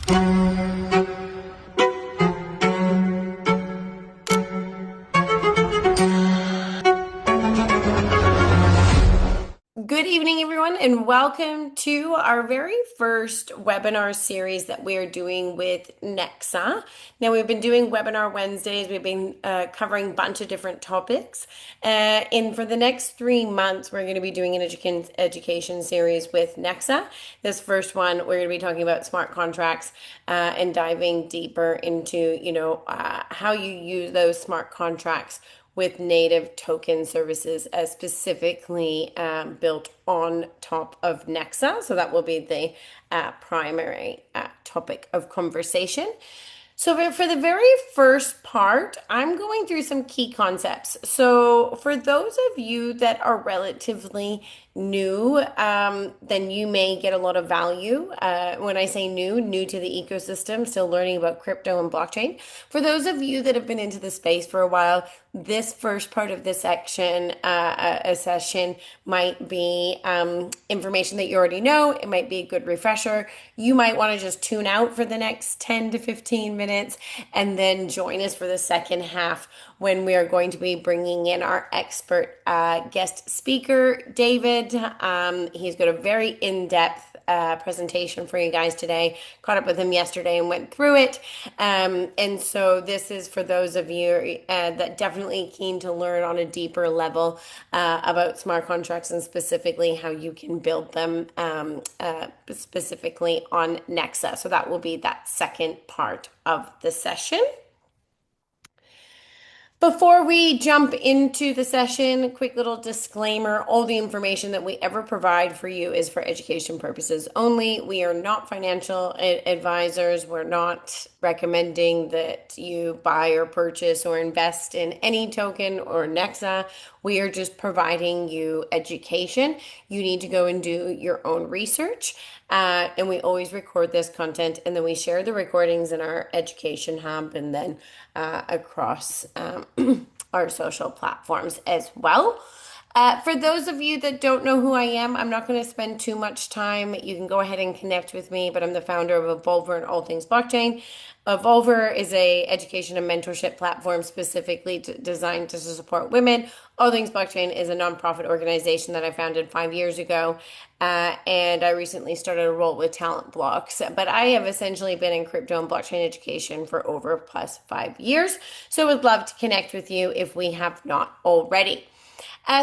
Good evening, everyone, and welcome to our very first webinar series that we are doing with Nexa. Now, we've been doing webinar Wednesdays. We've been covering a bunch of different topics. And for the next 3 months, we're going to be doing an education series with Nexa. This first one, we're going to be talking about smart contracts and diving deeper into, how you use those smart contracts with native token services specifically built on top of Nexa. So that will be the primary topic of conversation. So for the very first part, I'm going through some key concepts. So for those of you that are relatively new, then you may get a lot of value. When I say new to the ecosystem, still learning about crypto and blockchain. For those of you that have been into the space for a while, this first part of this section, a session might be information that you already know. It might be a good refresher. You might want to just tune out for the next 10 to 15 minutes and then join us for the second half when we are going to be bringing in our expert guest speaker, David. He's got a very in-depth presentation for you guys today. Caught up with him yesterday and went through it. And so this is for those of you that definitely keen to learn on a deeper level about smart contracts and specifically how you can build them specifically on Nexa. So that will be that second part of the session. Before we jump into the session, quick little disclaimer, all the information that we ever provide for you is for education purposes only. We are not financial advisors. We're not recommending that you buy or purchase or invest in any token or Nexa. We are just providing you education. You need to go and do your own research. And we always record this content and then we share the recordings in our education hub and then across our social platforms as well. For those of you that don't know who I am, I'm not going to spend too much time. You can go ahead and connect with me, but I'm the founder of Evolver and All Things Blockchain. Evolver is a education and mentorship platform specifically designed to support women. All Things Blockchain is a nonprofit organization that I founded 5 years ago, and I recently started a role with Talent Blocks. But I have essentially been in crypto and blockchain education for over plus 5 years, so would love to connect with you if we have not already.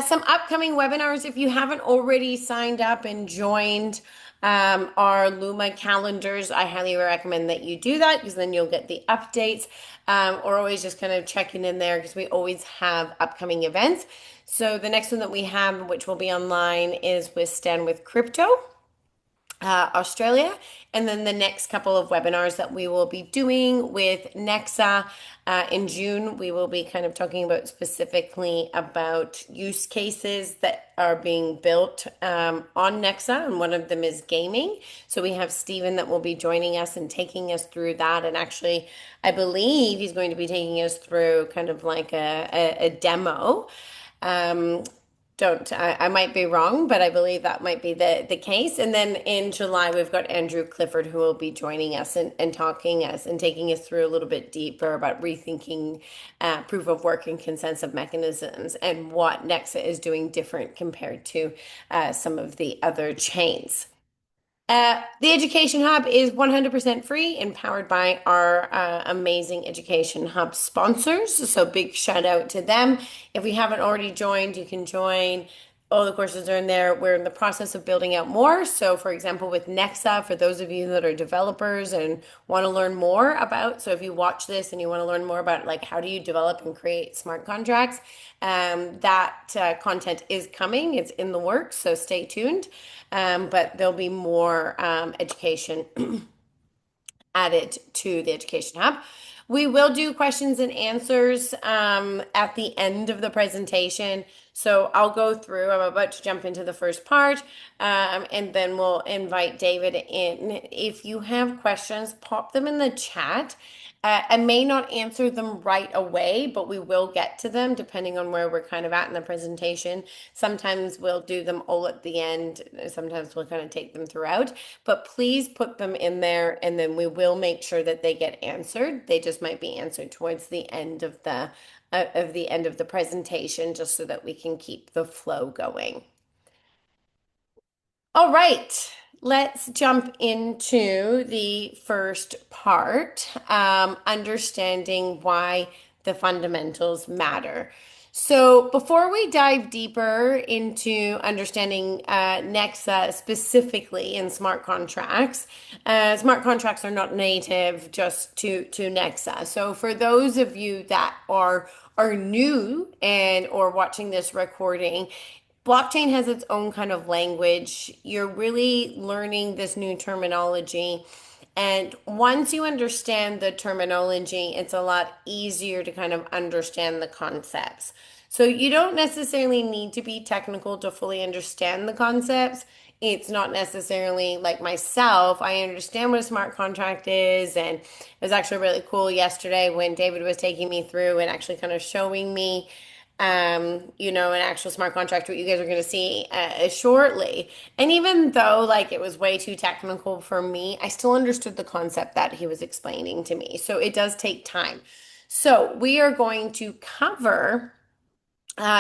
Some upcoming webinars, if you haven't already signed up and joined our Luma calendars, I highly recommend that you do that because then you'll get the updates or always just kind of checking in there because we always have upcoming events. So the next one that we have, which will be online, is with Stand with Crypto. Australia, and then the next couple of webinars that we will be doing with Nexa in June, we will be kind of talking about specifically about use cases that are being built on Nexa, and one of them is gaming. So we have Steven that will be joining us and taking us through that, and actually I believe he's going to be taking us through kind of like a demo. I might be wrong, but I believe that might be the case. And then in July, we've got Andrew Clifford who will be joining us and talking us and taking us through a little bit deeper about rethinking proof of work and consensus mechanisms and what Nexa is doing different compared to some of the other chains. The Education Hub is 100% free and powered by our amazing Education Hub sponsors. So big shout out to them. If you haven't already joined, you can join. All the courses are in there. We're in the process of building out more. So for example, with Nexa, for those of you that are developers and want to learn more about, so if you watch this and you want to learn more about like how do you develop and create smart contracts, that content is coming. It's in the works, so stay tuned. But there'll be more education added to the Education Hub. We will do questions and answers at the end of the presentation. So I'll go through. I'm about to jump into the first part, and then we'll invite David in. If you have questions, pop them in the chat. I may not answer them right away, but we will get to them depending on where we're kind of at in the presentation. Sometimes we'll do them all at the end. Sometimes we'll kind of take them throughout. But please put them in there, and then we will make sure that they get answered. They just might be answered towards the end of the end of the presentation, just so that we can keep the flow going. All right, let's jump into the first part, understanding why the fundamentals matter. So, before we dive deeper into understanding Nexa specifically in smart contracts are not native just to Nexa. So, for those of you that are new and or watching this recording, blockchain has its own kind of language. You're really learning this new terminology. And once you understand the terminology, it's a lot easier to kind of understand the concepts. So you don't necessarily need to be technical to fully understand the concepts. It's not necessarily like myself. I understand what a smart contract is. And it was actually really cool yesterday when David was taking me through and actually kind of showing me an actual smart contract, what you guys are going to see shortly. And even though like it was way too technical for me, I still understood the concept that he was explaining to me. So it does take time. So we are going to cover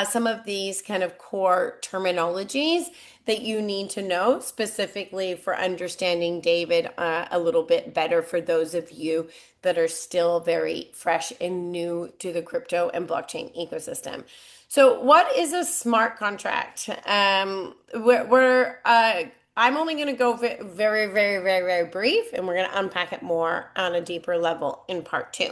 some of these kind of core terminologies that you need to know specifically for understanding David a little bit better for those of you that are still very fresh and new to the crypto and blockchain ecosystem. So, what is a smart contract? I'm only going to go very, very, very, very brief, and we're going to unpack it more on a deeper level in part two.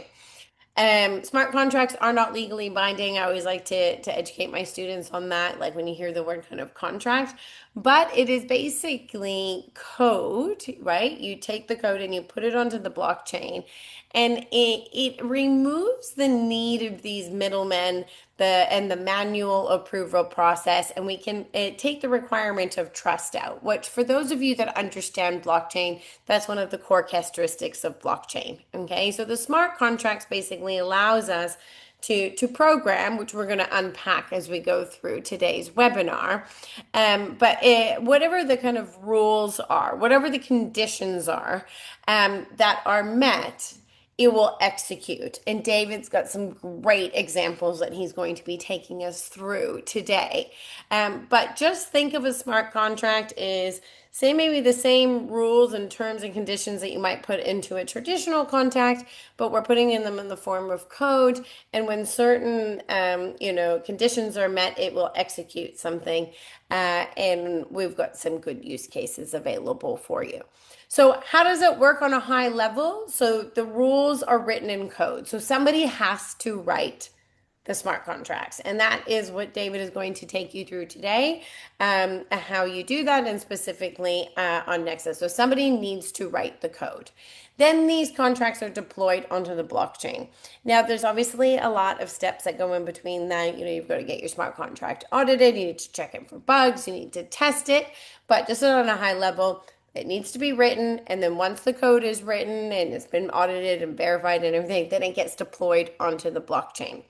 Smart contracts are not legally binding. I always like to educate my students on that, like when you hear the word kind of contract, but it is basically code, right? You take the code and you put it onto the blockchain, and it removes the need of these middlemen, the manual approval process, and we can take the requirement of trust out, which for those of you that understand blockchain, that's one of the core characteristics of blockchain. Okay, so the smart contracts basically allows us to program, which we're going to unpack as we go through today's webinar. But whatever the kind of rules are, whatever the conditions are that are met, it will execute. And David's got some great examples that he's going to be taking us through today. But just think of a smart contract is, say, maybe the same rules and terms and conditions that you might put into a traditional contract, but we're putting in them in the form of code. And when certain, conditions are met, it will execute something. And we've got some good use cases available for you. So, how does it work on a high level? So, the rules are written in code. So, somebody has to write the smart contracts. And that is what David is going to take you through today, how you do that, and specifically on Nexa. So, somebody needs to write the code. Then these contracts are deployed onto the blockchain. Now, there's obviously a lot of steps that go in between that. You've got to get your smart contract audited, you need to check it for bugs, you need to test it. But just on a high level, it needs to be written, and then once the code is written and it's been audited and verified and everything, then it gets deployed onto the blockchain.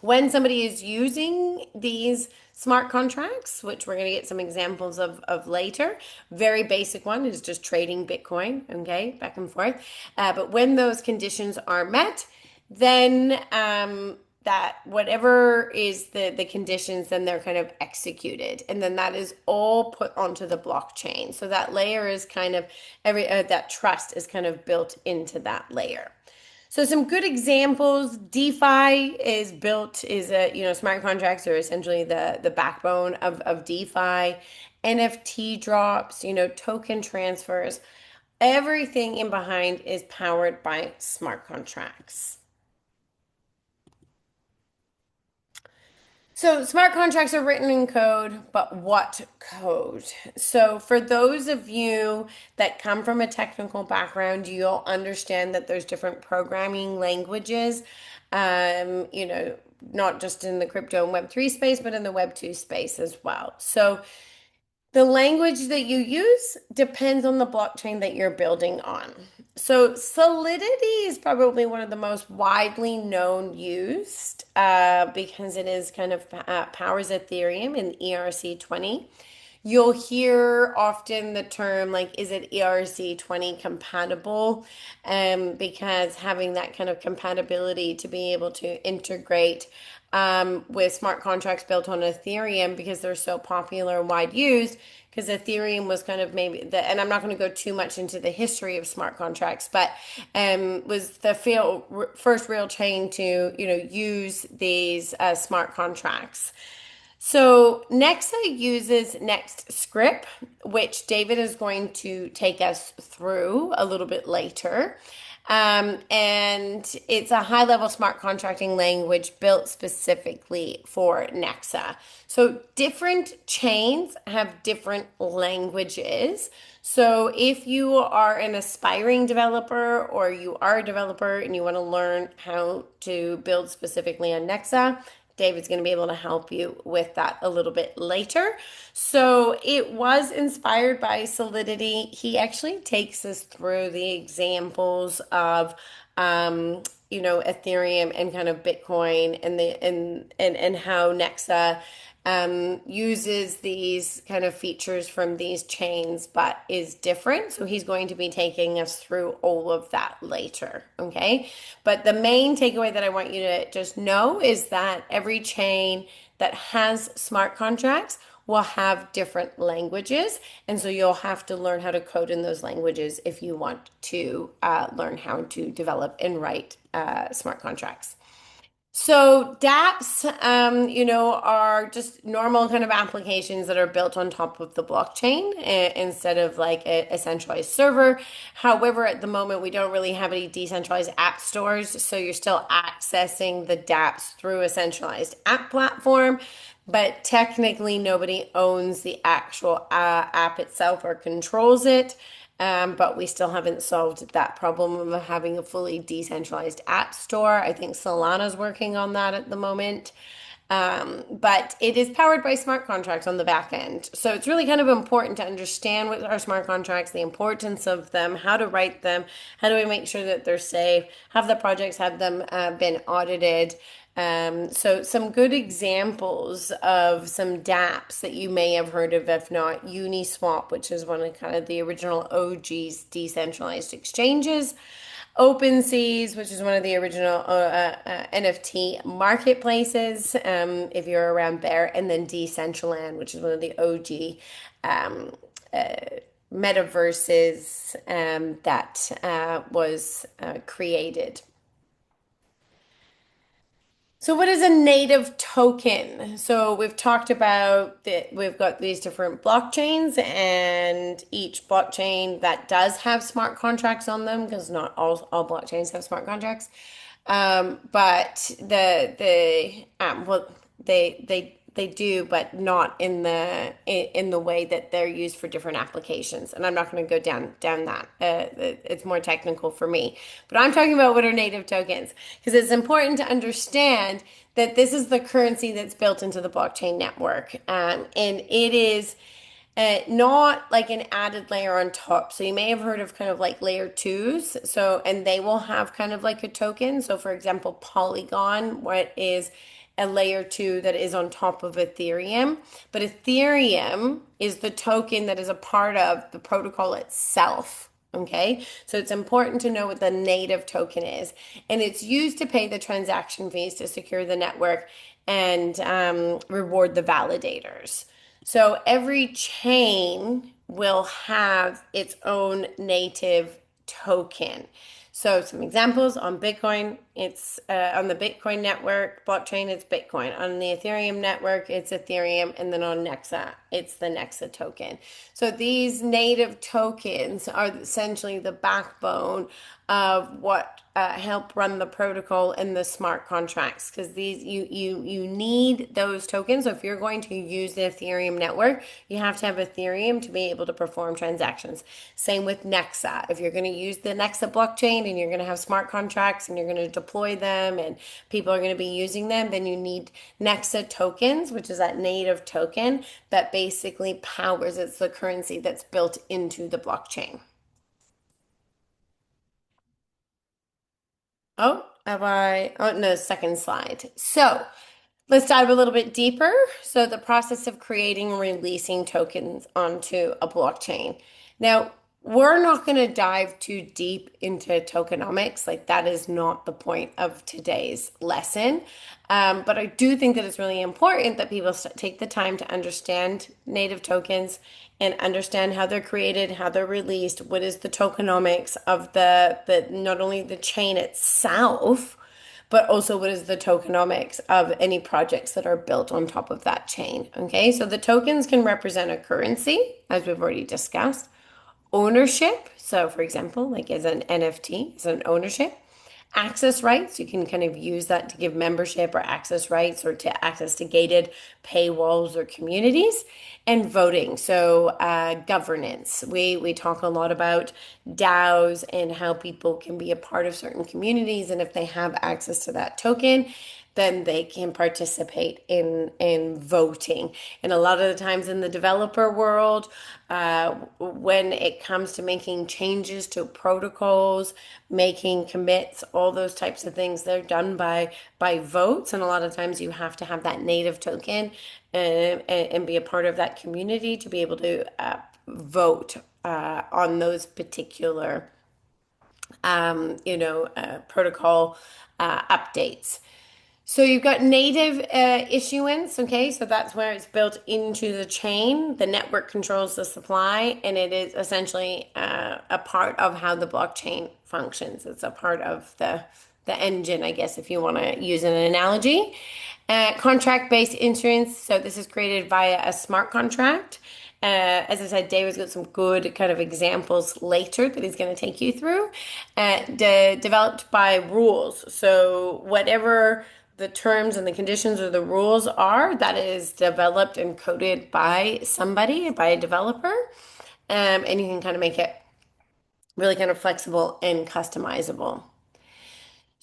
When somebody is using these smart contracts, which we're going to get some examples of later, very basic one is just trading Bitcoin, okay, back and forth. But when those conditions are met, then that whatever is the conditions, then they're kind of executed, and then that is all put onto the blockchain. So that layer is kind of that trust is kind of built into that layer. So some good examples: DeFi smart contracts are essentially the backbone of DeFi. NFT drops, token transfers, everything in behind is powered by smart contracts. So smart contracts are written in code, but what code? So for those of you that come from a technical background, you'll understand that there's different programming languages, not just in the crypto and Web3 space, but in the Web2 space as well. So the language that you use depends on the blockchain that you're building on. So, Solidity is probably one of the most widely known used because it is kind of powers Ethereum in ERC20. You'll hear often the term like, is it ERC20 compatible? Because having that kind of compatibility to be able to integrate with smart contracts built on Ethereum because they're so popular and wide used. Because Ethereum was kind of maybe the, and I'm not going to go too much into the history of smart contracts, but was the first real chain to use these smart contracts. So Nexa uses Next script, which David is going to take us through a little bit later. And it's a high level smart contracting language built specifically for Nexa. So different chains have different languages. So if you are an aspiring developer or you are a developer and you want to learn how to build specifically on Nexa, David's going to be able to help you with that a little bit later. So it was inspired by Solidity. He actually takes us through the examples of Ethereum and kind of Bitcoin and and how Nexa uses these kind of features from these chains, but is different. So he's going to be taking us through all of that later. Okay. But the main takeaway that I want you to just know is that every chain that has smart contracts will have different languages. And so you'll have to learn how to code in those languages if you want to learn how to develop and write smart contracts. So dApps, are just normal kind of applications that are built on top of the blockchain instead of like a centralized server. However, at the moment, we don't really have any decentralized app stores, so you're still accessing the dApps through a centralized app platform. But technically, nobody owns the actual app itself or controls it. But we still haven't solved that problem of having a fully decentralized app store. I think Solana's working on that at the moment. But it is powered by smart contracts on the back end. So it's really kind of important to understand what are smart contracts, the importance of them, how to write them, how do we make sure that they're safe, have the projects have them been audited. So some good examples of some dApps that you may have heard of, if not Uniswap, which is one of kind of the original OGs decentralized exchanges. OpenSeas, which is one of the original NFT marketplaces, if you're around there, and then Decentraland, which is one of the OG metaverses that was created. So what is a native token? So we've talked about that we've got these different blockchains and each blockchain that does have smart contracts on them, because not all blockchains have smart contracts. But they do, but not in the way that they're used for different applications. And I'm not going to go down that. It's more technical for me. But I'm talking about what are native tokens, because it's important to understand that this is the currency that's built into the blockchain network, and it is. Not like an added layer on top. So you may have heard of kind of like layer twos. So, and they will have kind of like a token. So for example, Polygon, what is a layer two that is on top of Ethereum. But Ethereum is the token that is a part of the protocol itself. Okay, so it's important to know what the native token is, and it's used to pay the transaction fees to secure the network and reward the validators. So every chain will have its own native token. So some examples on Bitcoin, it's on the Bitcoin network blockchain, it's Bitcoin. On the Ethereum network, it's Ethereum, and then on Nexa, it's the Nexa token. So these native tokens are essentially the backbone of what help run the protocol and the smart contracts, because these you need those tokens. So if you're going to use the Ethereum network, you have to have Ethereum to be able to perform transactions. Same with Nexa. If you're going to use the Nexa blockchain and you're going to have smart contracts and you're going to deploy them and people are going to be using them, then you need Nexa tokens, which is that native token that basically powers, it's the currency that's built into the blockchain. Oh, have I? Oh, no, second slide. So let's dive a little bit deeper. So the process of creating and releasing tokens onto a blockchain. Now, we're not going to dive too deep into tokenomics. Like that is not the point of today's lesson. But I do think that it's really important that people take the time to understand native tokens and understand how they're created, how they're released, what is the tokenomics of the not only the chain itself, but also what is the tokenomics of any projects that are built on top of that chain. Okay, so the tokens can represent a currency, as we've already discussed, ownership. So, for example, like as an NFT, is an ownership. Access rights, you can kind of use that to give membership or access rights or to access to gated paywalls or communities. And voting, so governance. We talk a lot about DAOs and how people can be a part of certain communities, and if they have access to that token, then they can participate in voting. And a lot of the times in the developer world, when it comes to making changes to protocols, making commits, all those types of things, they're done by votes. And a lot of times you have to have that native token and be a part of that community to be able to vote on those particular protocol updates. So you've got native issuance, okay? So that's where it's built into the chain. The network controls the supply, and it is essentially a part of how the blockchain functions. It's a part of the engine, I guess, if you want to use an analogy. Contract-based issuance. So this is created via a smart contract. As I said, David's got some good kind of examples later that he's going to take you through. Developed by rules. So whatever the terms and the conditions or the rules are, that is developed and coded by somebody, by a developer. And you can kind of make it really kind of flexible and customizable.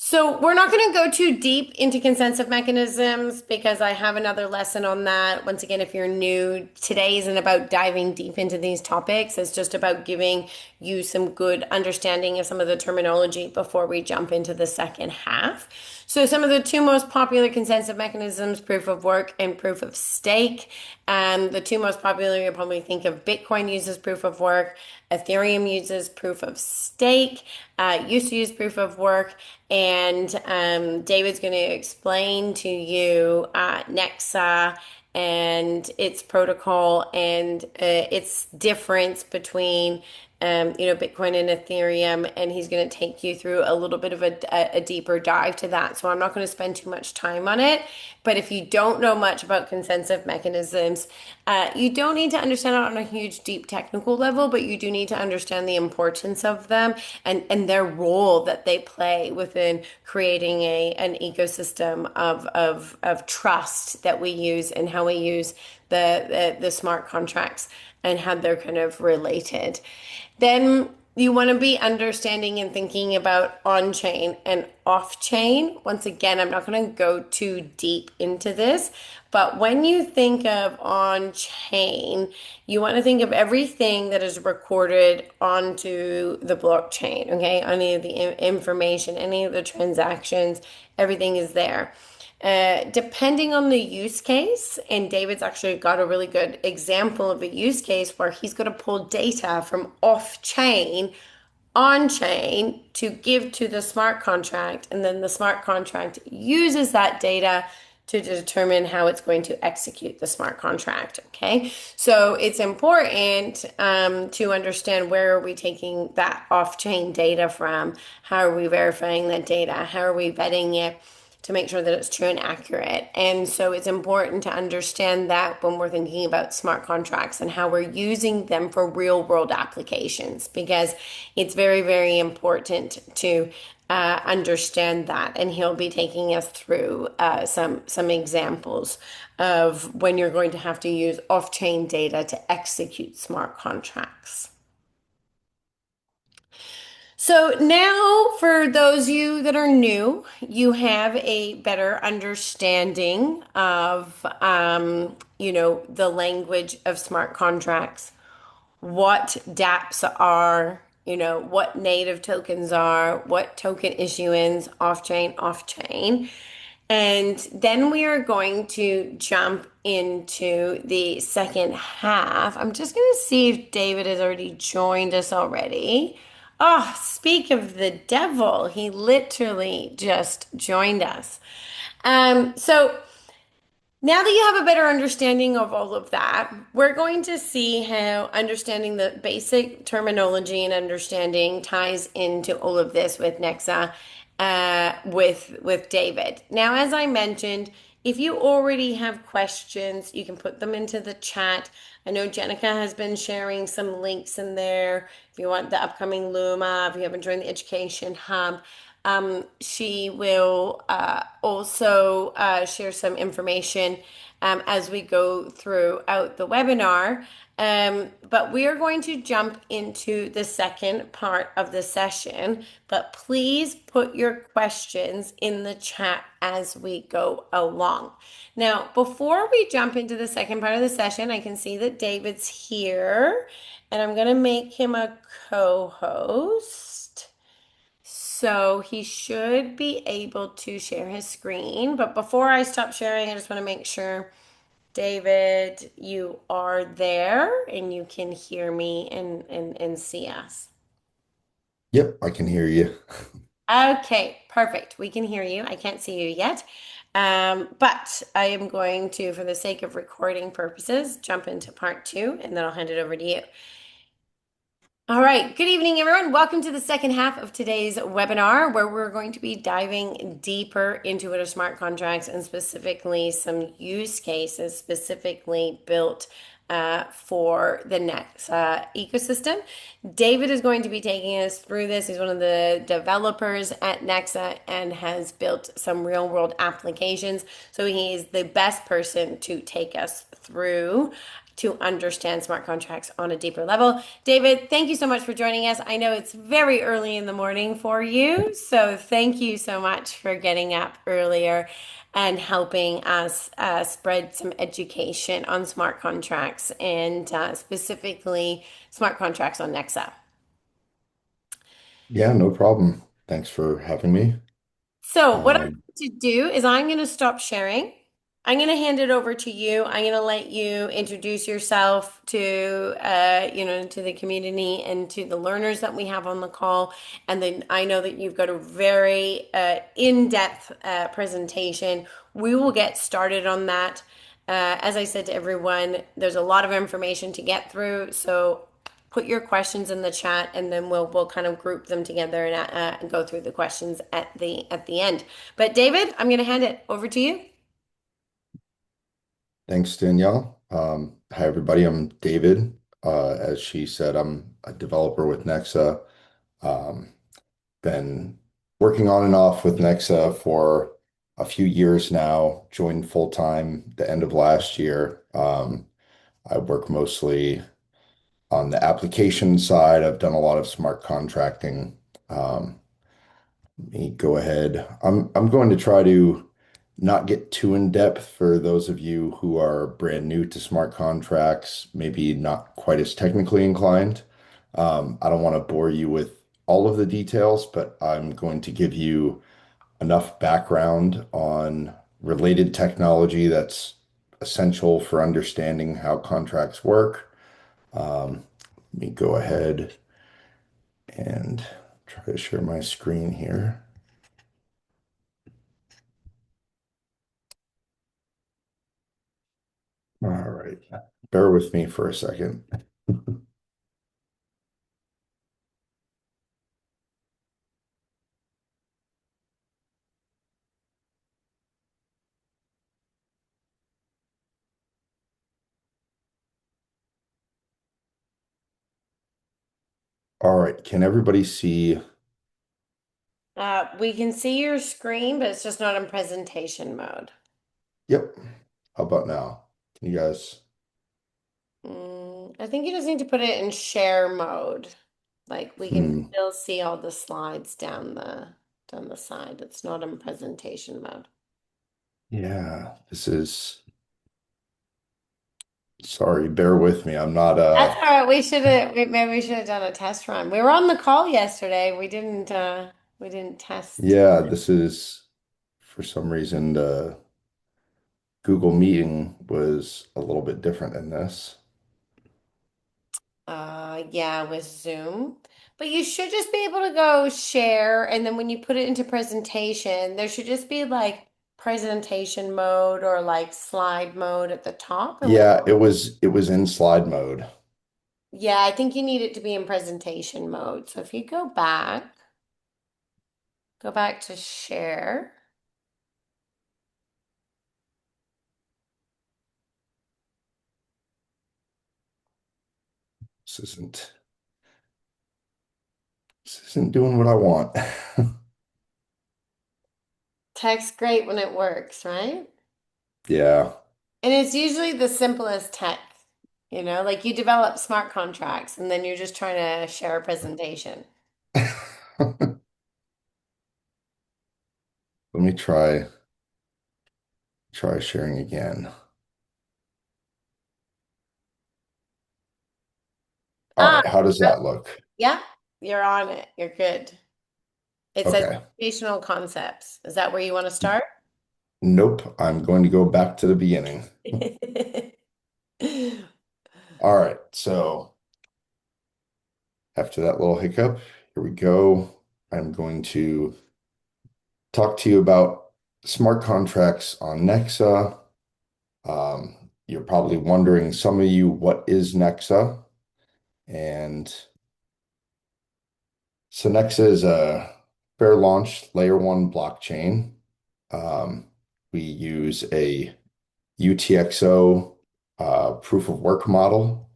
So we're not going to go too deep into consensus mechanisms because I have another lesson on that. Once again, if you're new, today isn't about diving deep into these topics. It's just about giving you some good understanding of some of the terminology before we jump into the second half. So some of the two most popular consensus mechanisms, proof of work and proof of stake. The two most popular, you'll probably think of Bitcoin uses proof of work, Ethereum uses proof of stake, used to use proof of work, and David's going to explain to you Nexa and its protocol and its difference between Bitcoin and Ethereum, and he's going to take you through a little bit of a deeper dive to that. So I'm not going to spend too much time on it. But if you don't know much about consensus mechanisms, you don't need to understand it on a huge, deep technical level, but you do need to understand the importance of them and their role that they play within creating an ecosystem of trust that we use and how we use the smart contracts and how they're kind of related. Then you want to be understanding and thinking about on-chain and off-chain. Once again, I'm not going to go too deep into this, but when you think of on-chain, you want to think of everything that is recorded onto the blockchain, okay? Any of the information, any of the transactions, everything is there. Depending on the use case, and David's actually got a really good example of a use case where he's going to pull data from off chain on chain to give to the smart contract, and then the smart contract uses that data to determine how it's going to execute the smart contract. Okay, so it's important to understand where are we taking that off-chain data from, how are we verifying that data, how are we vetting it to make sure that it's true and accurate. And so it's important to understand that when we're thinking about smart contracts and how we're using them for real world applications, because it's very, very important to understand that. And he'll be taking us through some examples of when you're going to have to use off-chain data to execute smart contracts. So now, for those of you that are new, you have a better understanding of, the language of smart contracts, what dApps are, what native tokens are, what token issuance, off-chain, off-chain. And then we are going to jump into the second half. I'm just going to see if David has already joined us already. Oh, speak of the devil. He literally just joined us. So now that you have a better understanding of all of that, we're going to see how understanding the basic terminology and understanding ties into all of this with Nexa, with David. Now, as I mentioned, if you already have questions, you can put them into the chat. I know Jenica has been sharing some links in there. If you want the upcoming Luma, if you haven't joined the Education Hub, she will also share some information as we go throughout the webinar. But we are going to jump into the second part of the session. But please put your questions in the chat as we go along. Now, before we jump into the second part of the session, I can see that David's here, and I'm going to make him a co-host. So he should be able to share his screen. But before I stop sharing, I just want to make sure, David, you are there and you can hear me and see us. Yep, I can hear you. Okay, perfect. We can hear you. I can't see you yet. But I am going to, for the sake of recording purposes, jump into part two and then I'll hand it over to you. All right. Good evening, everyone. Welcome to the second half of today's webinar, where we're going to be diving deeper into what are smart contracts and specifically some use cases specifically built for the Nexa ecosystem. David is going to be taking us through this. He's one of the developers at Nexa and has built some real world applications. So he is the best person to take us through to understand smart contracts on a deeper level. David, thank you so much for joining us. I know it's very early in the morning for you, so thank you so much for getting up earlier and helping us spread some education on smart contracts and specifically smart contracts on Nexa. Yeah, no problem. Thanks for having me. So what I'm Um, going to do is I'm going to stop sharing. I'm going to hand it over to you. I'm going to let you introduce yourself to, to the community and to the learners that we have on the call. And then I know that you've got a very in-depth presentation. We will get started on that. As I said to everyone, there's a lot of information to get through. So put your questions in the chat and then we'll kind of group them together and go through the questions at the end. But David, I'm going to hand it over to you. Thanks, Danielle. Hi, everybody. I'm David. As she said, I'm a developer with Nexa. Um, been working on and off with Nexa for a few years now. Joined full time the end of last year. I work mostly on the application side. I've done a lot of smart contracting. Um, Let me go ahead. I'm going to try to not get too in depth for those of you who are brand new to smart contracts, maybe not quite as technically inclined. I don't want to bore you with all of the details, but I'm going to give you enough background on related technology that's essential for understanding how contracts work. Let me go ahead and try to share my screen here. Bear with me for a second. All right, can everybody see? We can see your screen, but it's just not in presentation mode. Yep. How about now? Can you guys? I think you just need to put it in share mode. Like we can Hmm. still see all the slides down the side. It's not in presentation mode. Yeah, this is, sorry, bear with me. I'm not That's all right. Maybe we should have done a test run. We were on the call yesterday. We didn't test. yeah, this is for some reason the Google meeting was a little bit different than this. Yeah, with Zoom. But you should just be able to go share, and then when you put it into presentation, there should just be like presentation mode or like slide mode at the top. And when Yeah, it was in slide mode. Yeah, I think you need it to be in presentation mode. So if you go back to share. This isn't this isn't doing what I want. Text great when it works, right? Yeah. And it's usually the simplest tech, like you develop smart contracts and then you're just trying to share a presentation. Let me try sharing again. All Ah, right, how does that look? yeah, you're on it. You're good. It says Okay. educational concepts. Is that where you want to start? Nope, I'm going to go back to the beginning. All right, so after that little hiccup, here we go. I'm going to talk to you about smart contracts on Nexa. You're probably wondering, some of you, what is Nexa? And so Nexa is a fair launch layer one blockchain. Um, we use a UTXO proof of work model.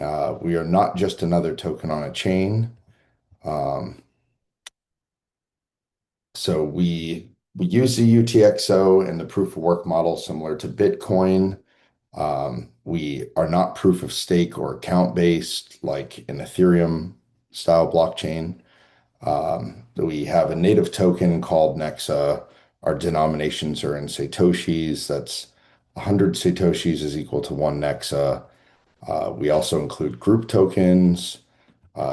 We are not just another token on a chain. Um, so we use the UTXO and the proof of work model similar to Bitcoin. We are not proof of stake or account based like an Ethereum style blockchain. We have a native token called Nexa. Our denominations are in Satoshis. That's 100 Satoshis is equal to one Nexa. We also include group tokens.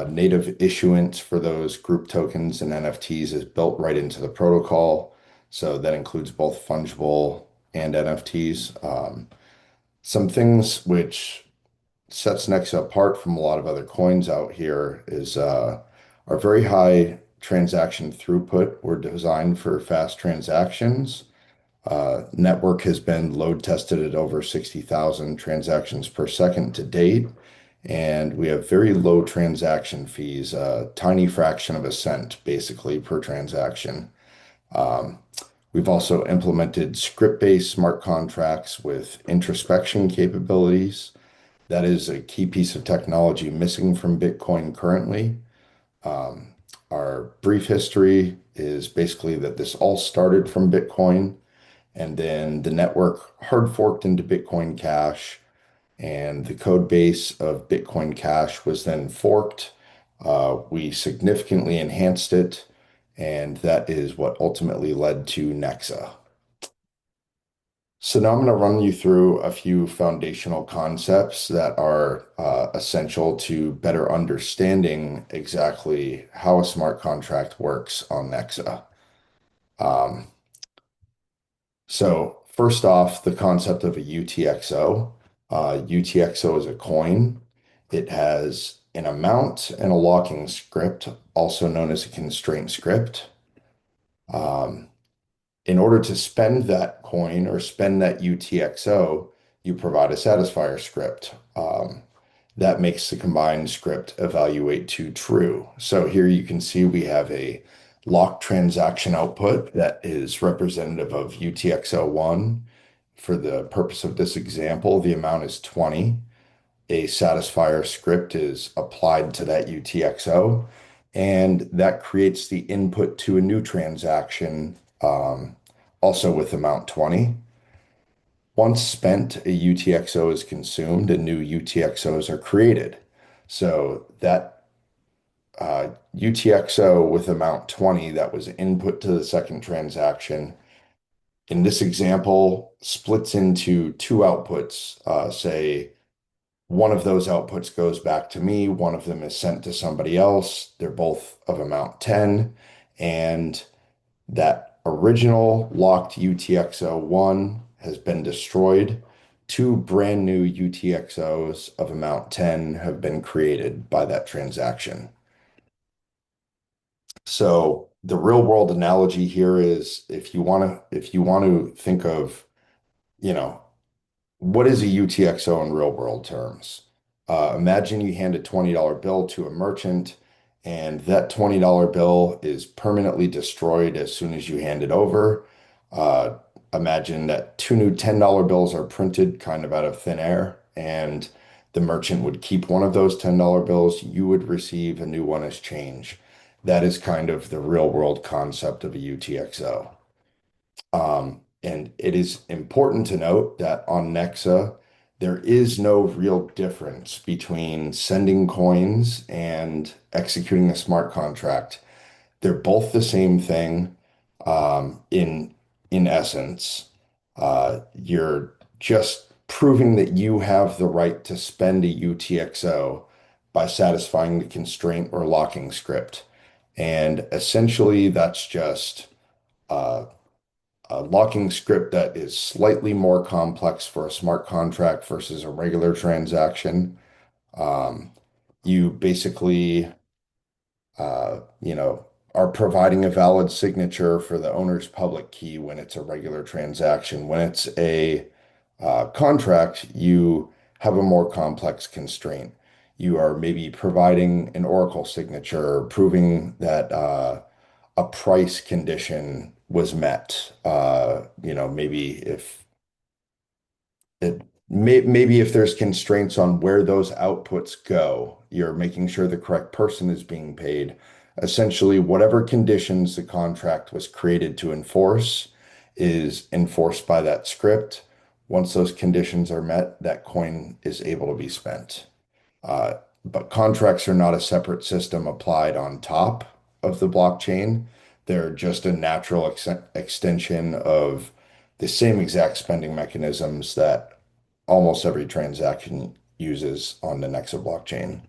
Native issuance for those group tokens and NFTs is built right into the protocol. So that includes both fungible and NFTs. Some things which sets Nexa apart from a lot of other coins out here is our very high transaction throughput. We're designed for fast transactions. Network has been load tested at over 60,000 transactions per second to date, and we have very low transaction fees, a tiny fraction of a cent basically per transaction. Um, we've also implemented script-based smart contracts with introspection capabilities. That is a key piece of technology missing from Bitcoin currently. Um, our brief history is basically that this all started from Bitcoin, and then the network hard forked into Bitcoin Cash, and the code base of Bitcoin Cash was then forked. We significantly enhanced it, and that is what ultimately led to Nexa. So now I'm going to run you through a few foundational concepts that are essential to better understanding exactly how a smart contract works on Nexa. Um, so first off, the concept of a UTXO. UTXO is a coin. It has an amount and a locking script, also known as a constraint script. Um, In order to spend that coin or spend that UTXO, you provide a satisfier script. Um, that makes the combined script evaluate to true. So here you can see we have a locked transaction output that is representative of UTXO1. For the purpose of this example, the amount is 20. A satisfier script is applied to that UTXO, and that creates the input to a new transaction, also with amount 20. Once spent, a UTXO is consumed and new UTXOs are created. So that UTXO with amount 20 that was input to the second transaction in this example splits into two outputs. Say one of those outputs goes back to me, one of them is sent to somebody else. They're both of amount 10, and that original locked UTXO1 has been destroyed. Two brand new UTXOs of amount 10 have been created by that transaction. So the real world analogy here is if you want to think of, you know, what is a UTXO in real world terms? Imagine you hand a $20 bill to a merchant, and that $20 bill is permanently destroyed as soon as you hand it over. Uh, Imagine that two new $10 bills are printed kind of out of thin air, and the merchant would keep one of those $10 bills. You would receive a new one as change. That is kind of the real world concept of a UTXO. And it is important to note that on Nexa, there is no real difference between sending coins and executing a smart contract. They're both the same thing, in essence. You're just proving that you have the right to spend a UTXO by satisfying the constraint or locking script. And essentially, that's just uh, a locking script that is slightly more complex for a smart contract versus a regular transaction. Um, you basically, are providing a valid signature for the owner's public key when it's a regular transaction. When it's a contract, you have a more complex constraint. You are maybe providing an Oracle signature, proving that a price condition was met. Maybe if maybe if there's constraints on where those outputs go, you're making sure the correct person is being paid. Essentially, whatever conditions the contract was created to enforce is enforced by that script. Once those conditions are met, that coin is able to be spent. Uh, but contracts are not a separate system applied on top of the blockchain. They're just a natural extension of the same exact spending mechanisms that almost every transaction uses on the Nexa blockchain.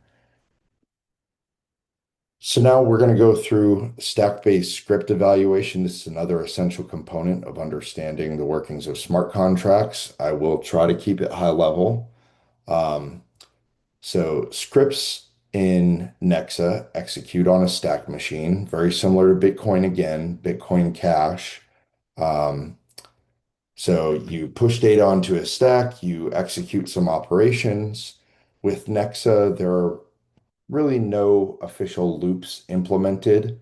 So now we're going to go through stack-based script evaluation. This is another essential component of understanding the workings of smart contracts. I will try to keep it high level. Um, So scripts in Nexa execute on a stack machine, very similar to Bitcoin again, Bitcoin Cash. Um, so you push data onto a stack, you execute some operations. With Nexa, there are really no official loops implemented.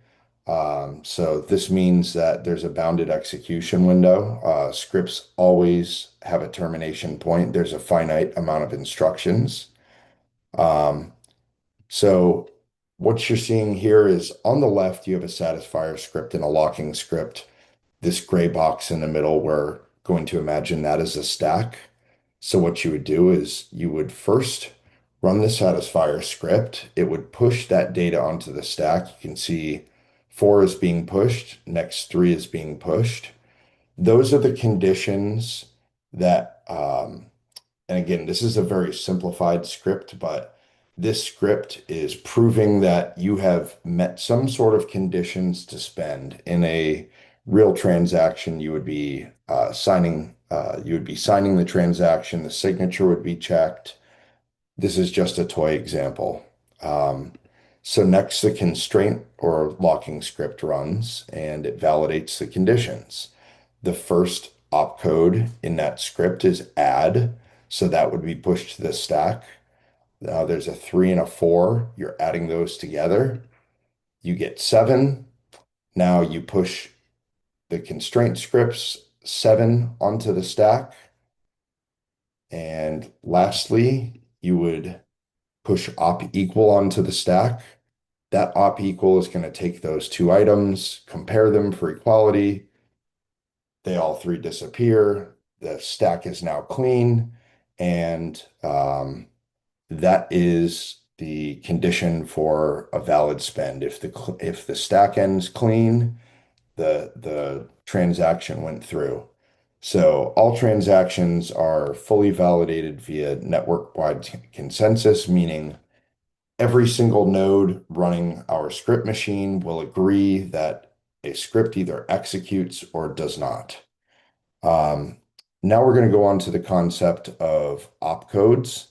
So this means that there's a bounded execution window. Scripts always have a termination point. There's a finite amount of instructions. Um, So what you're seeing here is on the left, you have a satisfier script and a locking script. This gray box in the middle, we're going to imagine that as a stack. So what you would do is you would first run the satisfier script. It would push that data onto the stack. You can see 4 is being pushed, next 3 is being pushed. Those are the conditions that and again, this is a very simplified script, but this script is proving that you have met some sort of conditions to spend in a real transaction. You would be signing the transaction, the signature would be checked. This is just a toy example. Um, so next, the constraint or locking script runs and it validates the conditions. The first opcode in that script is add. So that would be pushed to the stack. Now there's a 3 and a 4. You're adding those together. You get 7. Now you push the constraint scripts 7 onto the stack. And lastly, you would push op equal onto the stack. That op equal is going to take those two items, compare them for equality. They all three disappear. The stack is now clean. And that is the condition for a valid spend. If the stack ends clean, the transaction went through. So all transactions are fully validated via network-wide consensus, meaning every single node running our script machine will agree that a script either executes or does not. Um, Now we're going to go on to the concept of opcodes.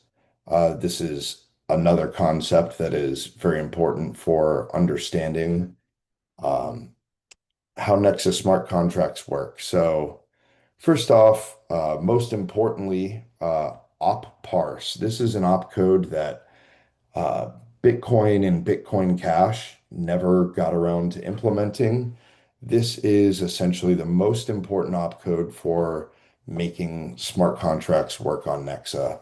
This is another concept that is very important for understanding um, how Nexus smart contracts work. So first off, most importantly, op parse. This is an opcode that uh, Bitcoin and Bitcoin Cash never got around to implementing. This is essentially the most important opcode for making smart contracts work on Nexa.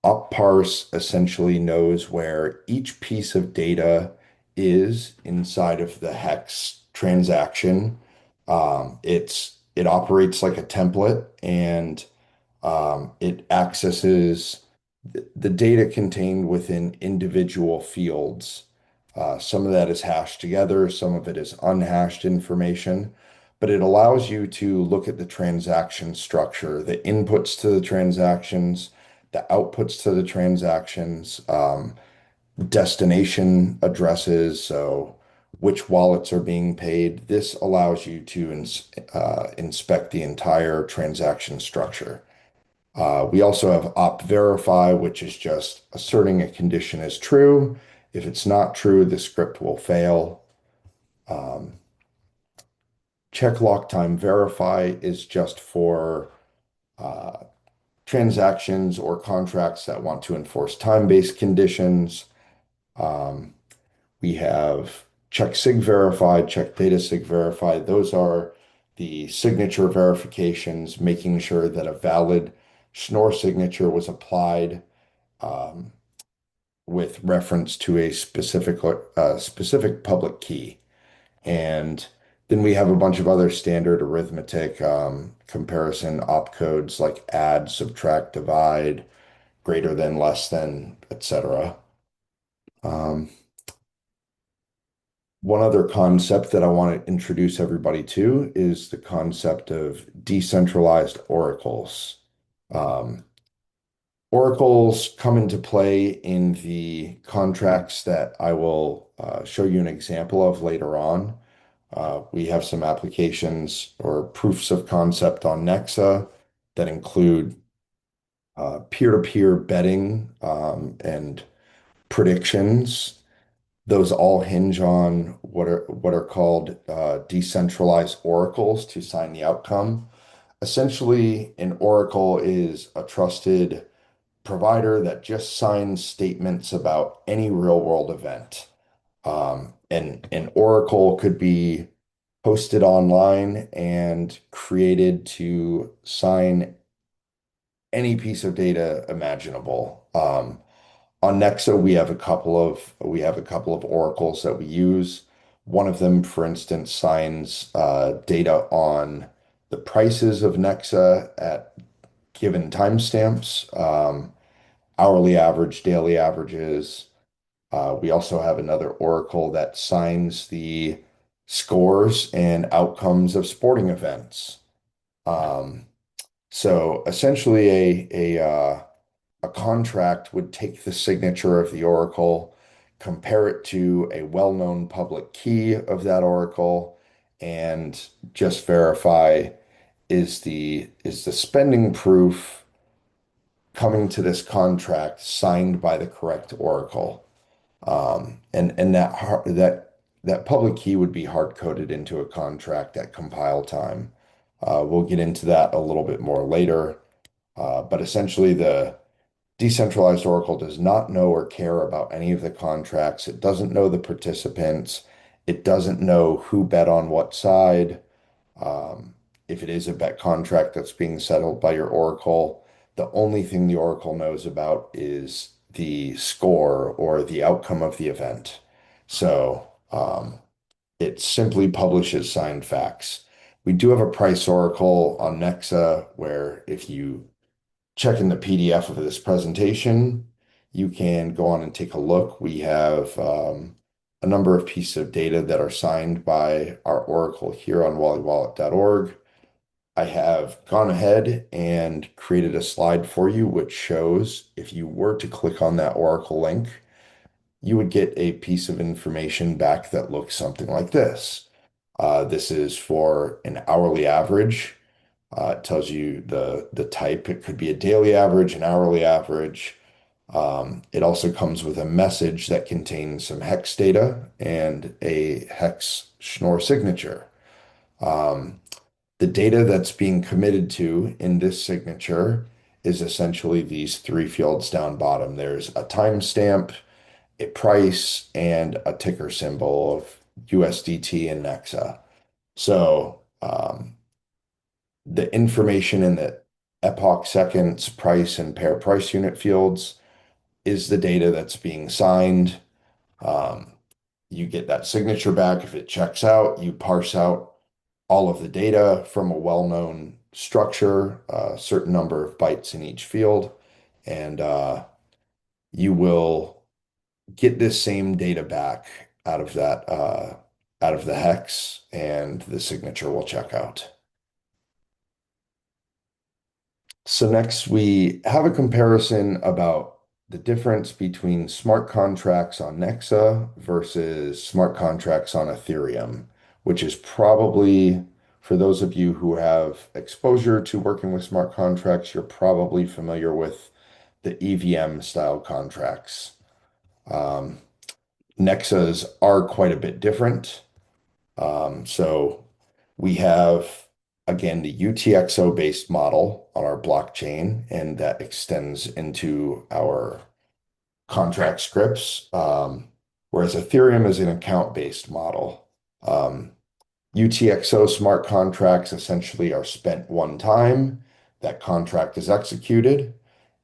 OpParse essentially knows where each piece of data is inside of the hex transaction. It operates like a template and it accesses the data contained within individual fields. Some of that is hashed together, some of it is unhashed information, but it allows you to look at the transaction structure, the inputs to the transactions, the outputs to the transactions, destination addresses, so which wallets are being paid. This allows you to inspect the entire transaction structure. We also have op verify, which is just asserting a condition is true. If it's not true, the script will fail. Um, Check lock time verify is just for uh, transactions or contracts that want to enforce time-based conditions. Um, we have check sig verify, check data sig verify. Those are the signature verifications, making sure that a valid Schnorr signature was applied um, with reference to a specific public key. And then we have a bunch of other standard arithmetic comparison opcodes like add, subtract, divide, greater than, less than, etc. Um, One other concept that I want to introduce everybody to is the concept of decentralized oracles. Um, Oracles come into play in the contracts that I will show you an example of later on. We have some applications or proofs of concept on Nexa that include peer-to-peer betting and predictions. Those all hinge on what are called decentralized oracles to sign the outcome. Essentially, an oracle is a trusted provider that just signs statements about any real world event. And an oracle could be hosted online and created to sign any piece of data imaginable. On Nexa, we have a couple of oracles that we use. One of them, for instance, signs data on the prices of Nexa at given timestamps. Hourly average, daily averages. We also have another oracle that signs the scores and outcomes of sporting events. Um, so essentially, a contract would take the signature of the oracle, compare it to a well-known public key of that oracle, and just verify is the spending proof coming to this contract signed by the correct oracle. And that public key would be hard coded into a contract at compile time. We'll get into that a little bit more later. But essentially, Decentralized Oracle does not know or care about any of the contracts. It doesn't know the participants. It doesn't know who bet on what side. Um, if it is a bet contract that's being settled by your Oracle, the only thing the Oracle knows about is the score or the outcome of the event. So it simply publishes signed facts. We do have a price Oracle on Nexa where if you check in the PDF of this presentation, you can go on and take a look. We have a number of pieces of data that are signed by our Oracle here on wallywallet.org. I have gone ahead and created a slide for you, which shows if you were to click on that Oracle link, you would get a piece of information back that looks something like this. This is for an hourly average. It tells you the type. It could be a daily average, an hourly average. It also comes with a message that contains some hex data and a hex Schnorr signature. Um, the data that's being committed to in this signature is essentially these three fields down bottom. There's a timestamp, a price, and a ticker symbol of USDT and Nexa. So the information in the epoch seconds, price, and pair price unit fields is the data that's being signed. Um, you get that signature back. If it checks out, you parse out all of the data from a well-known structure, a certain number of bytes in each field, and you will get this same data back out of that out of the hex, and the signature will check out. So next we have a comparison about the difference between smart contracts on Nexa versus smart contracts on Ethereum, which is probably, for those of you who have exposure to working with smart contracts, you're probably familiar with the EVM style contracts. Um, Nexas are quite a bit different. So we have, again, the UTXO based model on our blockchain, and that extends into our contract scripts. Whereas Ethereum is an account based model. Um, UTXO smart contracts essentially are spent one time, that contract is executed.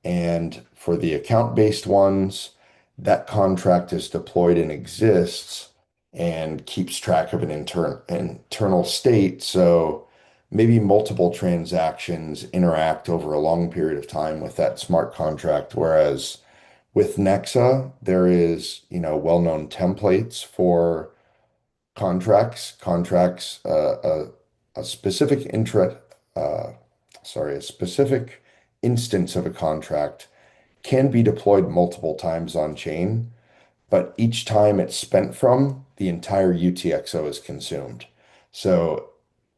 And for the account-based ones, that contract is deployed and exists and keeps track of an internal state. So maybe multiple transactions interact over a long period of time with that smart contract. Whereas with Nexa, there is, well-known templates for contracts, a specific uh, a specific instance of a contract can be deployed multiple times on chain, but each time it's spent from, the entire UTXO is consumed. So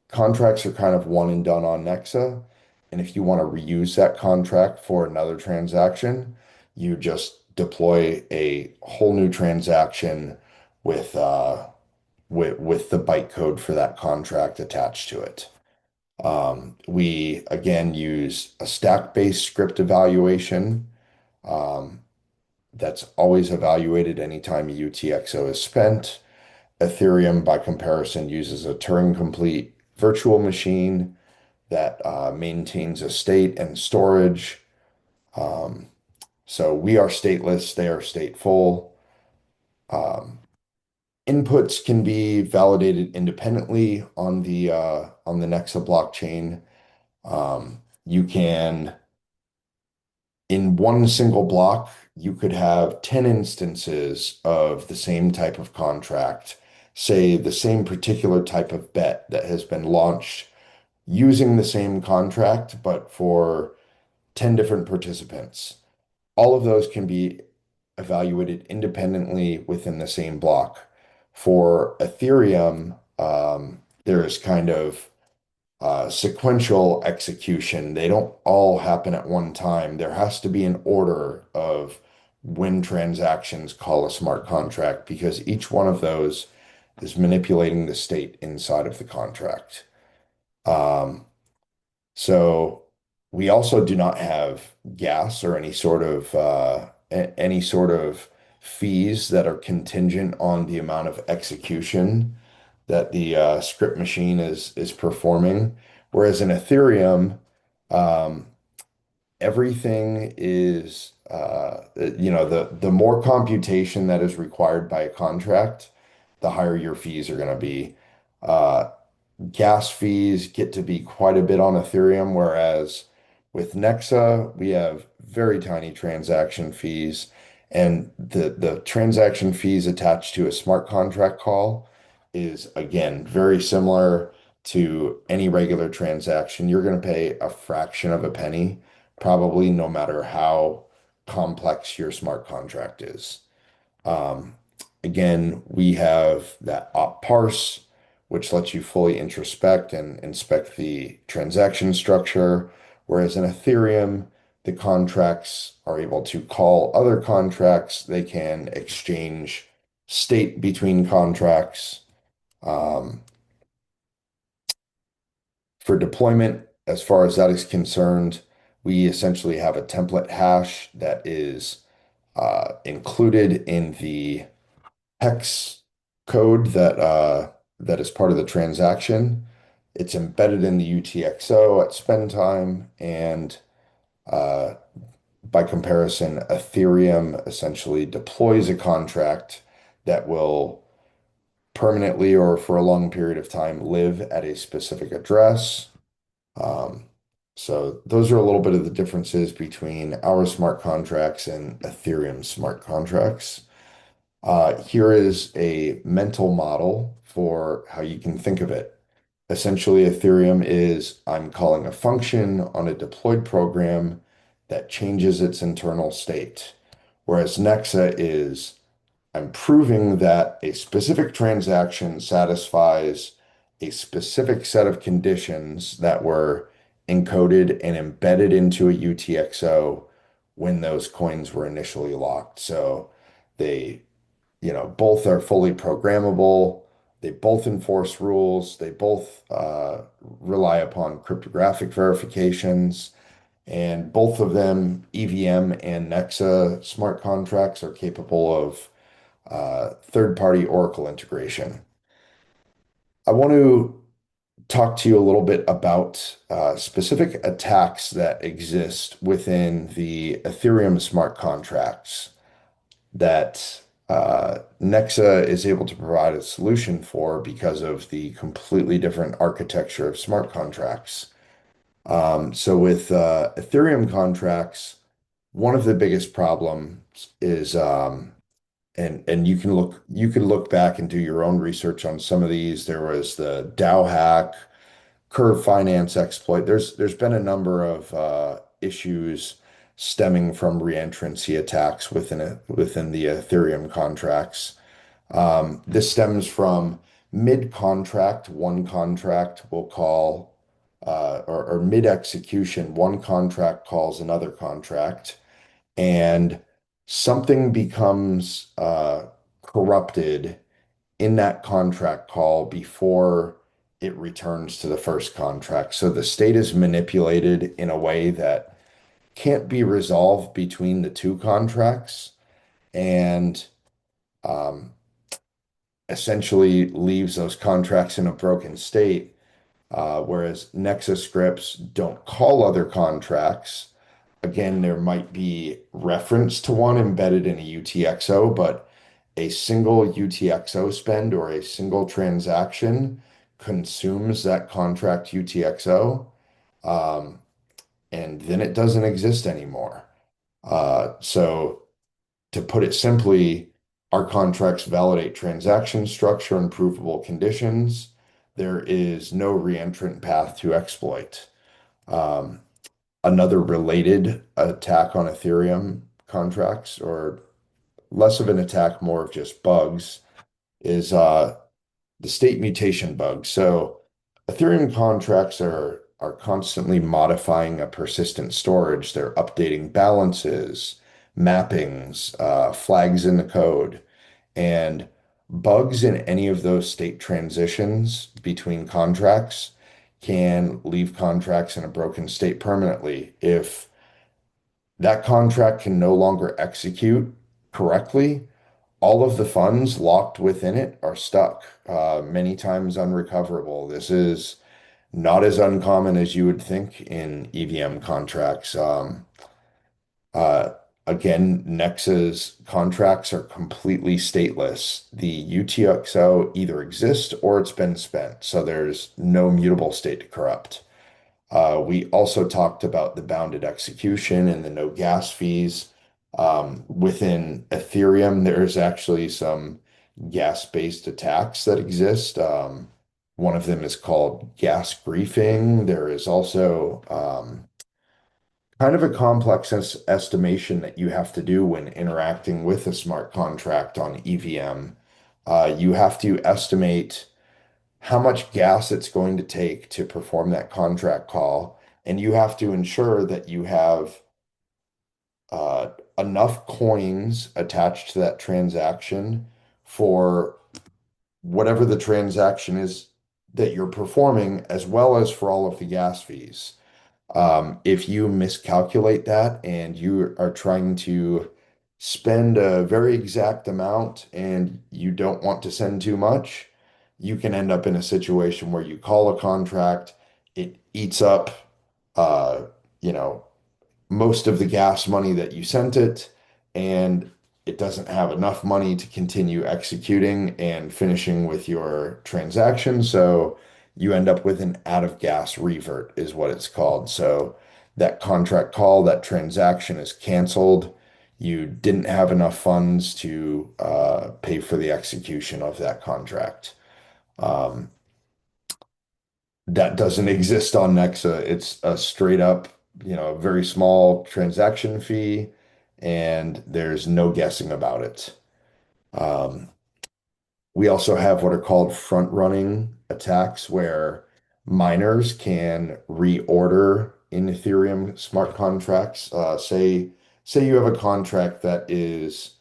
contracts are kind of one and done on Nexa. And if you want to reuse that contract for another transaction, you just deploy a whole new transaction with with the bytecode for that contract attached to it. We again use a stack-based script evaluation um, that's always evaluated anytime a UTXO is spent. Ethereum, by comparison, uses a Turing-complete virtual machine that maintains a state and storage. Um, so we are stateless, they are stateful. Um, Inputs can be validated independently on the Nexa blockchain. You can, in one single block, you could have 10 instances of the same type of contract, say the same particular type of bet that has been launched using the same contract, but for 10 different participants. All of those can be evaluated independently within the same block. For Ethereum, there is kind of sequential execution. They don't all happen at one time. There has to be an order of when transactions call a smart contract because each one of those is manipulating the state inside of the contract. Um, so We also do not have gas or any sort of fees that are contingent on the amount of execution that the script machine is performing. Whereas in Ethereum, um, everything is the more computation that is required by a contract, the higher your fees are going to be. Uh, Gas fees get to be quite a bit on Ethereum, whereas with Nexa, we have very tiny transaction fees, and the transaction fees attached to a smart contract call is again very similar to any regular transaction. You're going to pay a fraction of a penny, probably no matter how complex your smart contract is. Um, Again, we have that op parse, which lets you fully introspect and inspect the transaction structure. Whereas in Ethereum, the contracts are able to call other contracts. They can exchange state between contracts. Um, for deployment, as far as that is concerned, we essentially have a template hash that is included in the hex code that is part of the transaction. It's embedded in the UTXO at spend time, and uh, by comparison, Ethereum essentially deploys a contract that will permanently or for a long period of time live at a specific address. Um, so those are a little bit of the differences between our smart contracts and Ethereum smart contracts. Here is a mental model for how you can think of it. Essentially, Ethereum is I'm calling a function on a deployed program that changes its internal state, whereas Nexa is I'm proving that a specific transaction satisfies a specific set of conditions that were encoded and embedded into a UTXO when those coins were initially locked. So they both are fully programmable. They both enforce rules. They both rely upon cryptographic verifications. And both of them, EVM and Nexa smart contracts, are capable of third-party Oracle integration. I want to talk to you a little bit about specific attacks that exist within the Ethereum smart contracts that Nexa is able to provide a solution for because of the completely different architecture of smart contracts. So with Ethereum contracts, one of the biggest problems is and you can look back and do your own research on some of these. There was the DAO hack, curve finance exploit. There's been a number of issues stemming from reentrancy attacks within the Ethereum contracts. This stems from mid-contract, one contract will call, or mid-execution, one contract calls another contract, and something becomes corrupted in that contract call before it returns to the first contract. So the state is manipulated in a way that can't be resolved between the two contracts and um, essentially leaves those contracts in a broken state. Whereas Nexus scripts don't call other contracts. Again, there might be reference to one embedded in a UTXO, but a single UTXO spend or a single transaction consumes that contract UTXO, um, and then it doesn't exist anymore. So to put it simply, our contracts validate transaction structure and provable conditions. There is no reentrant path to exploit. Um, Another related attack on Ethereum contracts, or less of an attack, more of just bugs, is the state mutation bug. So Ethereum contracts are constantly modifying a persistent storage. They're updating balances, mappings, flags in the code, and bugs in any of those state transitions between contracts can leave contracts in a broken state permanently. If that contract can no longer execute correctly, all of the funds locked within it are stuck, many times unrecoverable. This is not as uncommon as you would think in EVM contracts. Uh, Again, Nexa's contracts are completely stateless. The UTXO either exists or it's been spent, so there's no mutable state to corrupt. We also talked about the bounded execution and the no gas fees. Within Ethereum, there's actually some gas-based attacks that exist. One of them is called gas griefing. There is also kind of a complex estimation that you have to do when interacting with a smart contract on EVM. You have to estimate how much gas it's going to take to perform that contract call, and you have to ensure that you have uh, enough coins attached to that transaction for whatever the transaction is that you're performing, as well as for all of the gas fees. If you miscalculate that and you are trying to spend a very exact amount and you don't want to send too much, you can end up in a situation where you call a contract, it eats up, uh, you know, most of the gas money that you sent it, and it doesn't have enough money to continue executing and finishing with your transaction. So you end up with an out of gas revert, is what it's called. So that contract call, that transaction is canceled. You didn't have enough funds to pay for the execution of that contract. Um, that doesn't exist on Nexa. It's a straight up, very small transaction fee, and there's no guessing about it. Um, we also have what are called front running attacks, where miners can reorder in Ethereum smart contracts. Say you have a contract that is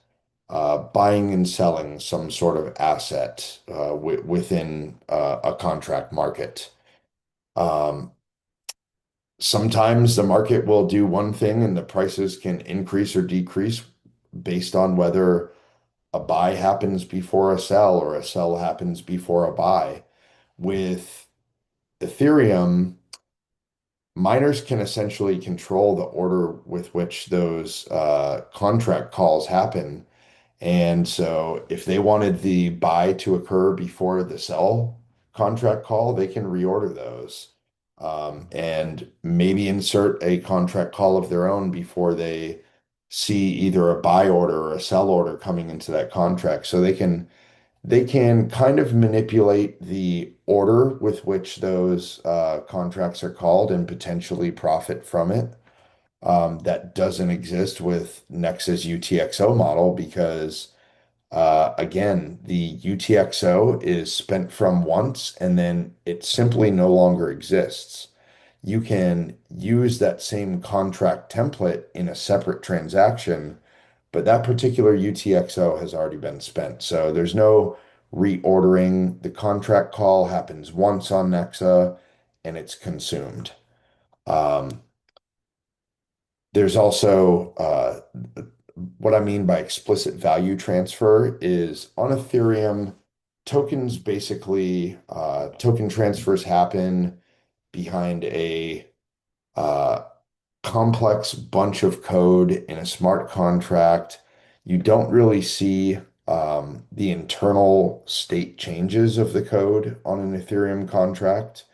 buying and selling some sort of asset within a contract market. Um, Sometimes the market will do one thing and the prices can increase or decrease based on whether a buy happens before a sell or a sell happens before a buy. With Ethereum, miners can essentially control the order with which those contract calls happen. And so if they wanted the buy to occur before the sell contract call, they can reorder those. And maybe insert a contract call of their own before they see either a buy order or a sell order coming into that contract. So they can kind of manipulate the order with which those contracts are called and potentially profit from it. That doesn't exist with Nexa's UTXO model because again, the UTXO is spent from once and then it simply no longer exists. You can use that same contract template in a separate transaction, but that particular UTXO has already been spent. So there's no reordering. The contract call happens once on Nexa and it's consumed. Um, there's also what I mean by explicit value transfer is on Ethereum, tokens basically, token transfers happen behind a uh, complex bunch of code in a smart contract. You don't really see the internal state changes of the code on an Ethereum contract.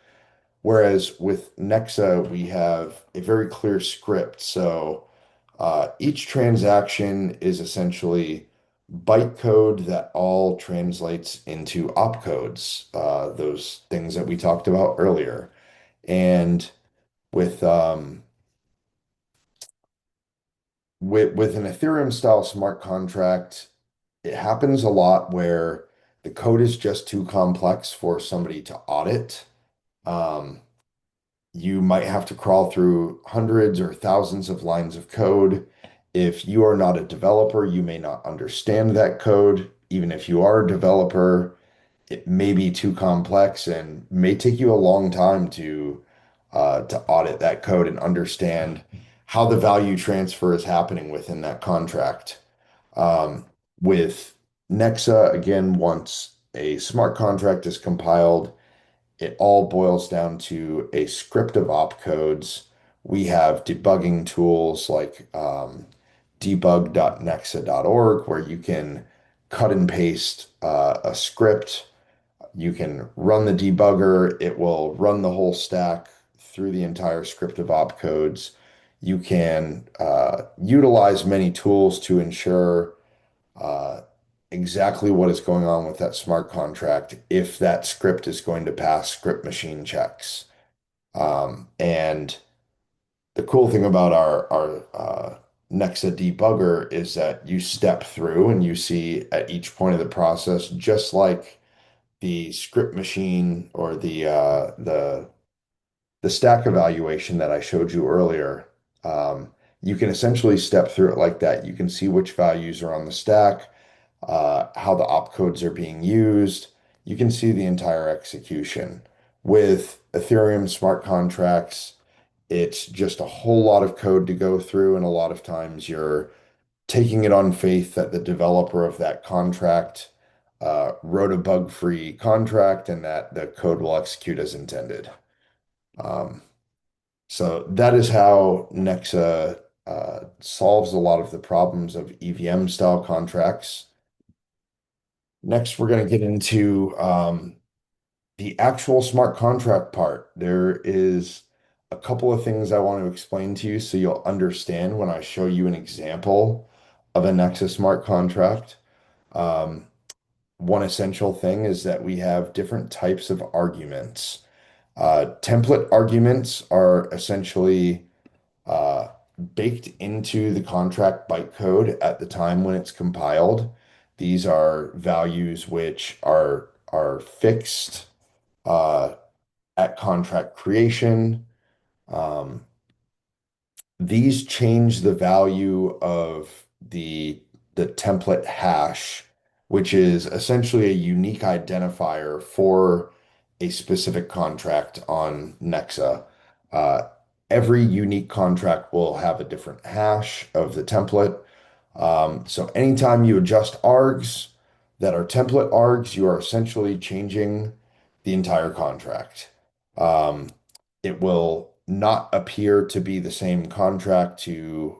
Whereas with Nexa, we have a very clear script. So each transaction is essentially bytecode that all translates into opcodes, those things that we talked about earlier. And with with an Ethereum style smart contract, it happens a lot where the code is just too complex for somebody to audit. Um, you might have to crawl through hundreds or thousands of lines of code. If you are not a developer, you may not understand that code. Even if you are a developer, it may be too complex and may take you a long time to audit that code and understand how the value transfer is happening within that contract. Um, with Nexa, again, once a smart contract is compiled, it all boils down to a script of opcodes. We have debugging tools like debug.nexa.org where you can cut and paste a script. You can run the debugger. It will run the whole stack through the entire script of opcodes. You can utilize many tools to ensure uh, exactly what is going on with that smart contract if that script is going to pass script machine checks. And the cool thing about our Nexa debugger is that you step through and you see at each point of the process, just like the script machine or the stack evaluation that I showed you earlier. You can essentially step through it like that. You can see which values are on the stack, how the opcodes are being used. You can see the entire execution. With Ethereum smart contracts, it's just a whole lot of code to go through, and a lot of times you're taking it on faith that the developer of that contract wrote a bug-free contract and that the code will execute as intended. Um, so that is how Nexa solves a lot of the problems of EVM style contracts. Next, we're going to get into the actual smart contract part. There is a couple of things I want to explain to you so you'll understand when I show you an example of a Nexa smart contract. Um, One essential thing is that we have different types of arguments. Template arguments are essentially uh, baked into the contract bytecode at the time when it's compiled. These are values which are fixed uh, at contract creation. Um, these change the value of the template hash, which is essentially a unique identifier for a specific contract on Nexa. Uh, every unique contract will have a different hash of the template. So anytime you adjust args that are template args, you are essentially changing the entire contract. Um, it will not appear to be the same contract to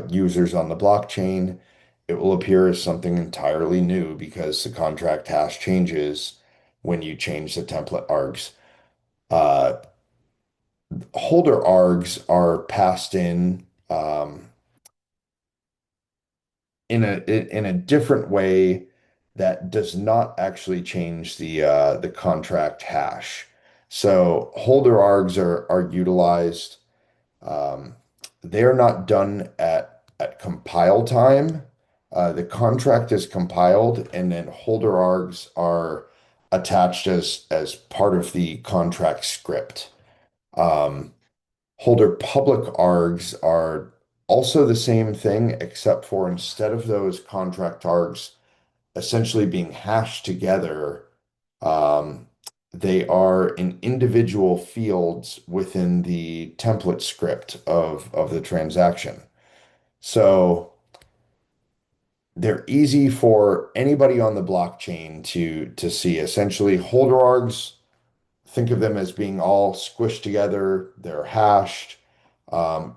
users on the blockchain. It will appear as something entirely new because the contract hash changes when you change the template args. Uh, Holder args are passed in a different way that does not actually change the contract hash. So holder args are utilized. Um, they're not done at compile time. The contract is compiled, and then holder args are attached as part of the contract script. Um, Holder public args are also the same thing, except for instead of those contract args essentially being hashed together, um, they are in individual fields within the template script of the transaction. So they're easy for anybody on the blockchain to see. Essentially, holder args, think of them as being all squished together. They're hashed.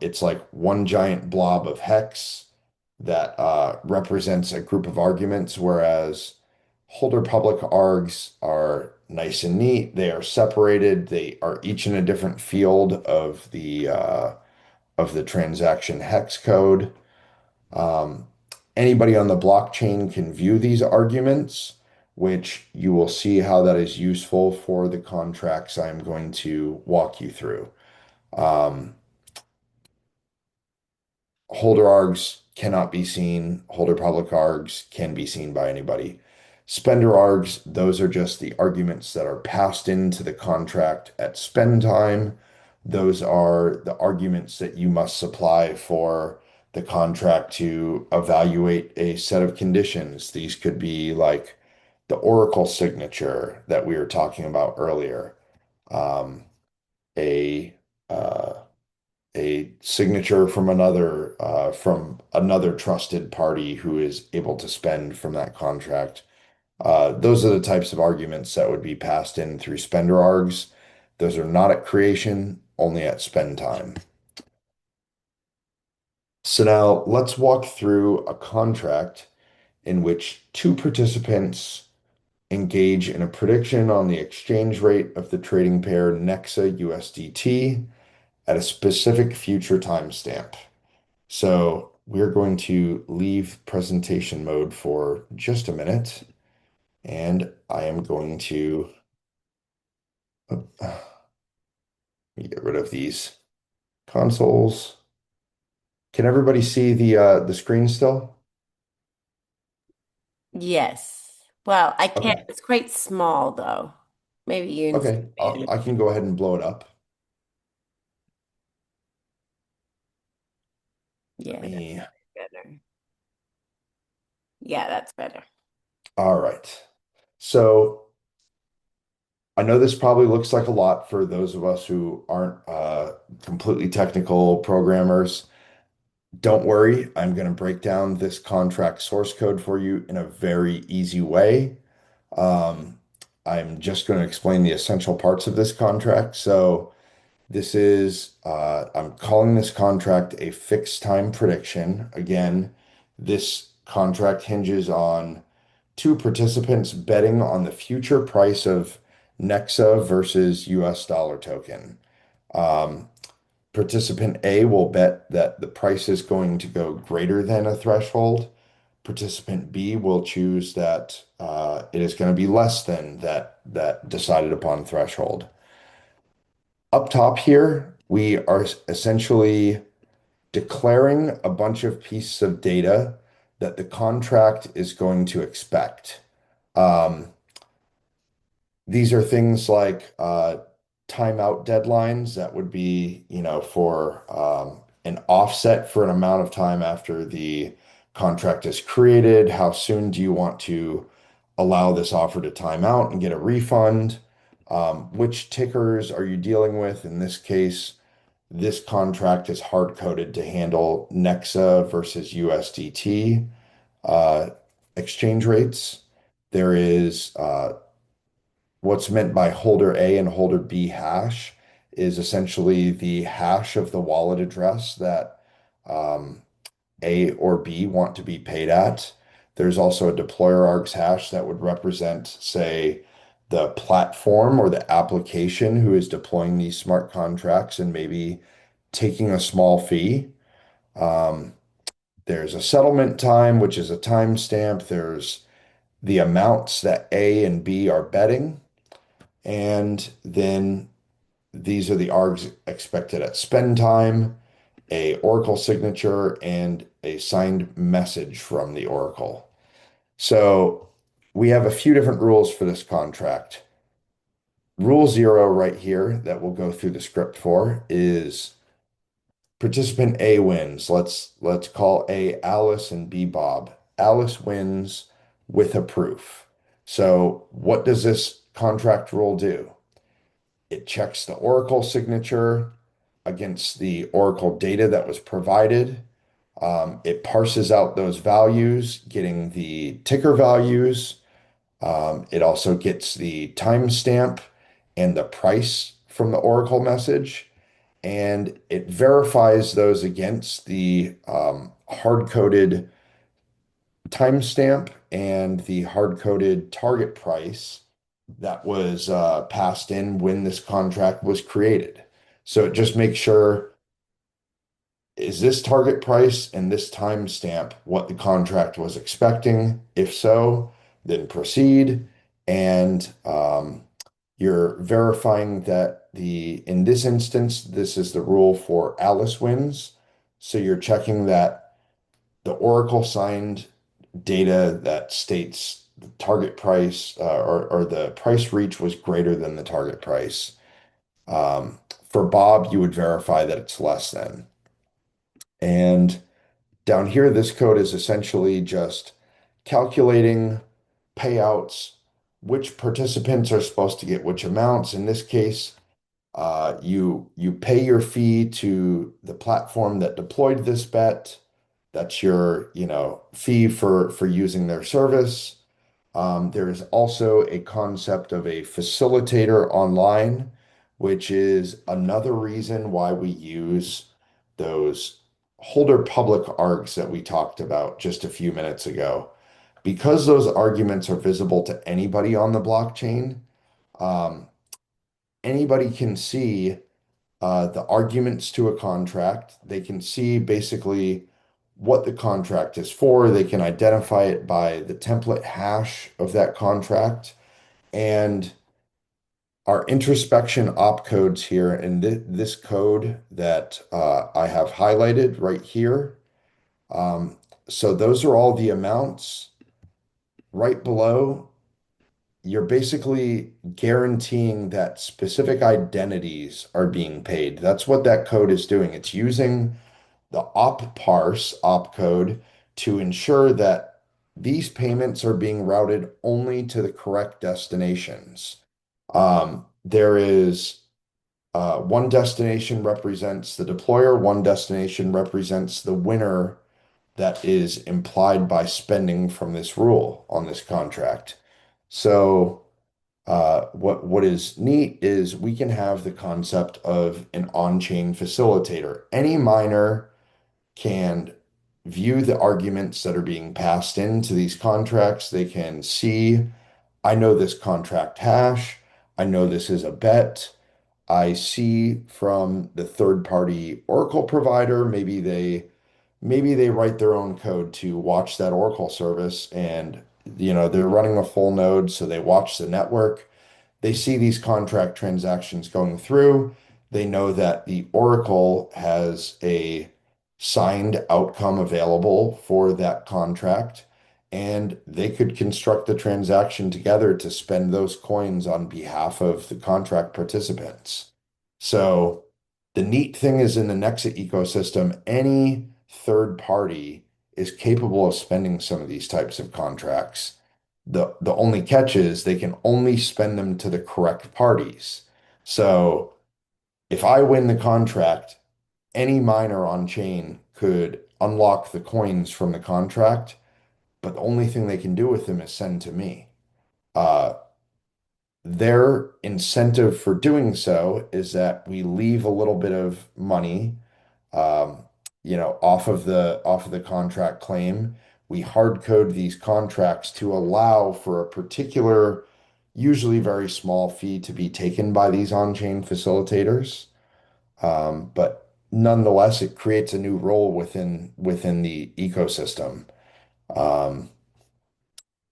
It's like one giant blob of hex that represents a group of arguments, whereas holder public args are nice and neat. They are separated. They are each in a different field of the transaction hex code. Um, Anybody on the blockchain can view these arguments, which you will see how that is useful for the contracts I'm going to walk you through. Um, Holder args cannot be seen. Holder public args can be seen by anybody. Spender args, those are just the arguments that are passed into the contract at spend time. Those are the arguments that you must supply for the contract to evaluate a set of conditions. These could be like the Oracle signature that we were talking about earlier, um, a uh, a signature from another trusted party who is able to spend from that contract. Those are the types of arguments that would be passed in through spender args. Those are not at creation, only at spend time. So now let's walk through a contract in which two participants engage in a prediction on the exchange rate of the trading pair Nexa USDT at a specific future timestamp. So we're going to leave presentation mode for just a minute, and I am going to let me get rid of these consoles. Can everybody see the screen still? Yes. Well, I can't. Okay. It's quite small though. Maybe you can Okay. expand it. I can go ahead and blow it up. Let Yeah, that's me. better. Yeah, that's better. All right. So I know this probably looks like a lot for those of us who aren't completely technical programmers. Don't worry, I'm going to break down this contract source code for you in a very easy way. Um, I'm just going to explain the essential parts of this contract. So I'm calling this contract a fixed time prediction. Again, this contract hinges on two participants betting on the future price of Nexa versus US dollar token. Um, Participant A will bet that the price is going to go greater than a threshold. Participant B will choose that it is going to be less than that decided upon threshold. Up top here, we are essentially declaring a bunch of pieces of data that the contract is going to expect. Um, These are things like timeout deadlines that would be, for an offset for an amount of time after the contract is created. How soon do you want to allow this offer to time out and get a refund? Which tickers are you dealing with? In this case, this contract is hard coded to handle Nexa versus USDT uh, exchange rates. There is what's meant by holder A and holder B hash is essentially the hash of the wallet address that um, A or B want to be paid at. There's also a deployer args hash that would represent, say, the platform or the application who is deploying these smart contracts and maybe taking a small fee. Um, there's a settlement time, which is a timestamp. There's the amounts that A and B are betting. And then these are the args expected at spend time, a Oracle signature, and a signed message from the Oracle. So we have a few different rules for this contract. Rule zero right here that we'll go through the script for is participant A wins. Let's call A Alice and B Bob. Alice wins with a proof. So what does this contract rule do? It checks the Oracle signature against the Oracle data that was provided. It parses out those values, getting the ticker values. It also gets the timestamp and the price from the Oracle message, and it verifies those against the hard-coded timestamp and the hard-coded target price that was passed in when this contract was created. So it just makes sure, is this target price and this timestamp what the contract was expecting? If so, then proceed. And you're verifying that in this instance, this is the rule for Alice wins. So you're checking that the Oracle signed data that states the target price or the price reach was greater than the target price. For Bob, you would verify that it's less than. And down here, this code is essentially just calculating payouts which participants are supposed to get which amounts. In this case, you pay your fee to the platform that deployed this bet. That's your, fee for using their service. There is also a concept of a facilitator online, which is another reason why we use those holder public args that we talked about just a few minutes ago. Because those arguments are visible to anybody on the blockchain, um, anybody can see the arguments to a contract. They can see basically what the contract is for. They can identify it by the template hash of that contract. And our introspection opcodes here in this code that I have highlighted right here. Um, so those are all the amounts. Right below, you're basically guaranteeing that specific identities are being paid. That's what that code is doing. It's using the op parse opcode to ensure that these payments are being routed only to the correct destinations. There is one destination represents the deployer, one destination represents the winner that is implied by spending from this rule on this contract. So what is neat is we can have the concept of an on-chain facilitator. Any miner can view the arguments that are being passed into these contracts. They can see, I know this contract hash. I know this is a bet. I see from the third party Oracle provider, maybe they write their own code to watch that Oracle service and they're running a full node, so they watch the network. They see these contract transactions going through. They know that the Oracle has a signed outcome available for that contract, and they could construct the transaction together to spend those coins on behalf of the contract participants. So the neat thing is in the Nexa ecosystem, any third party is capable of spending some of these types of contracts. The only catch is they can only spend them to the correct parties. So if I win the contract, any miner on chain could unlock the coins from the contract, but the only thing they can do with them is send to me. Uh, their incentive for doing so is that we leave a little bit of money, um, off of the contract claim. We hard code these contracts to allow for a particular, usually very small fee to be taken by these on-chain facilitators. But nonetheless, it creates a new role within the ecosystem. Um,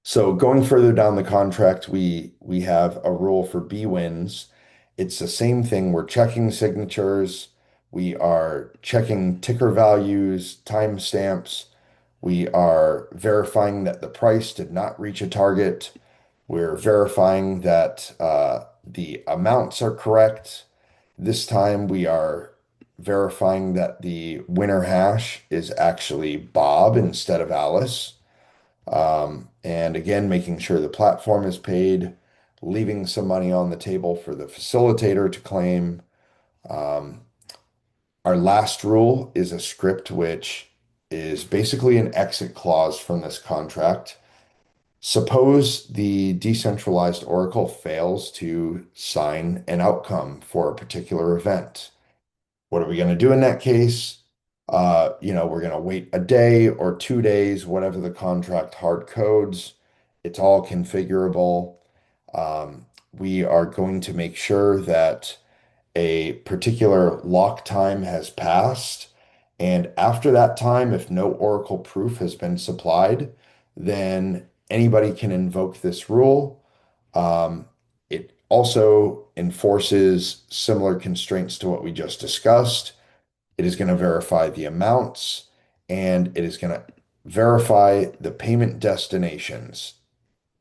so going further down the contract, we have a rule for B wins. It's the same thing. We're checking signatures. We are checking ticker values, timestamps. We are verifying that the price did not reach a target. We're verifying that the amounts are correct. This time we are verifying that the winner hash is actually Bob instead of Alice. And again, making sure the platform is paid, leaving some money on the table for the facilitator to claim. Um, our last rule is a script which is basically an exit clause from this contract. Suppose the decentralized Oracle fails to sign an outcome for a particular event. What are we going to do in that case? We're going to wait a day or 2 days, whatever the contract hard codes. It's all configurable. We are going to make sure that a particular lock time has passed. And after that time, if no Oracle proof has been supplied, then anybody can invoke this rule. Um, it also enforces similar constraints to what we just discussed. It is going to verify the amounts and it is going to verify the payment destinations.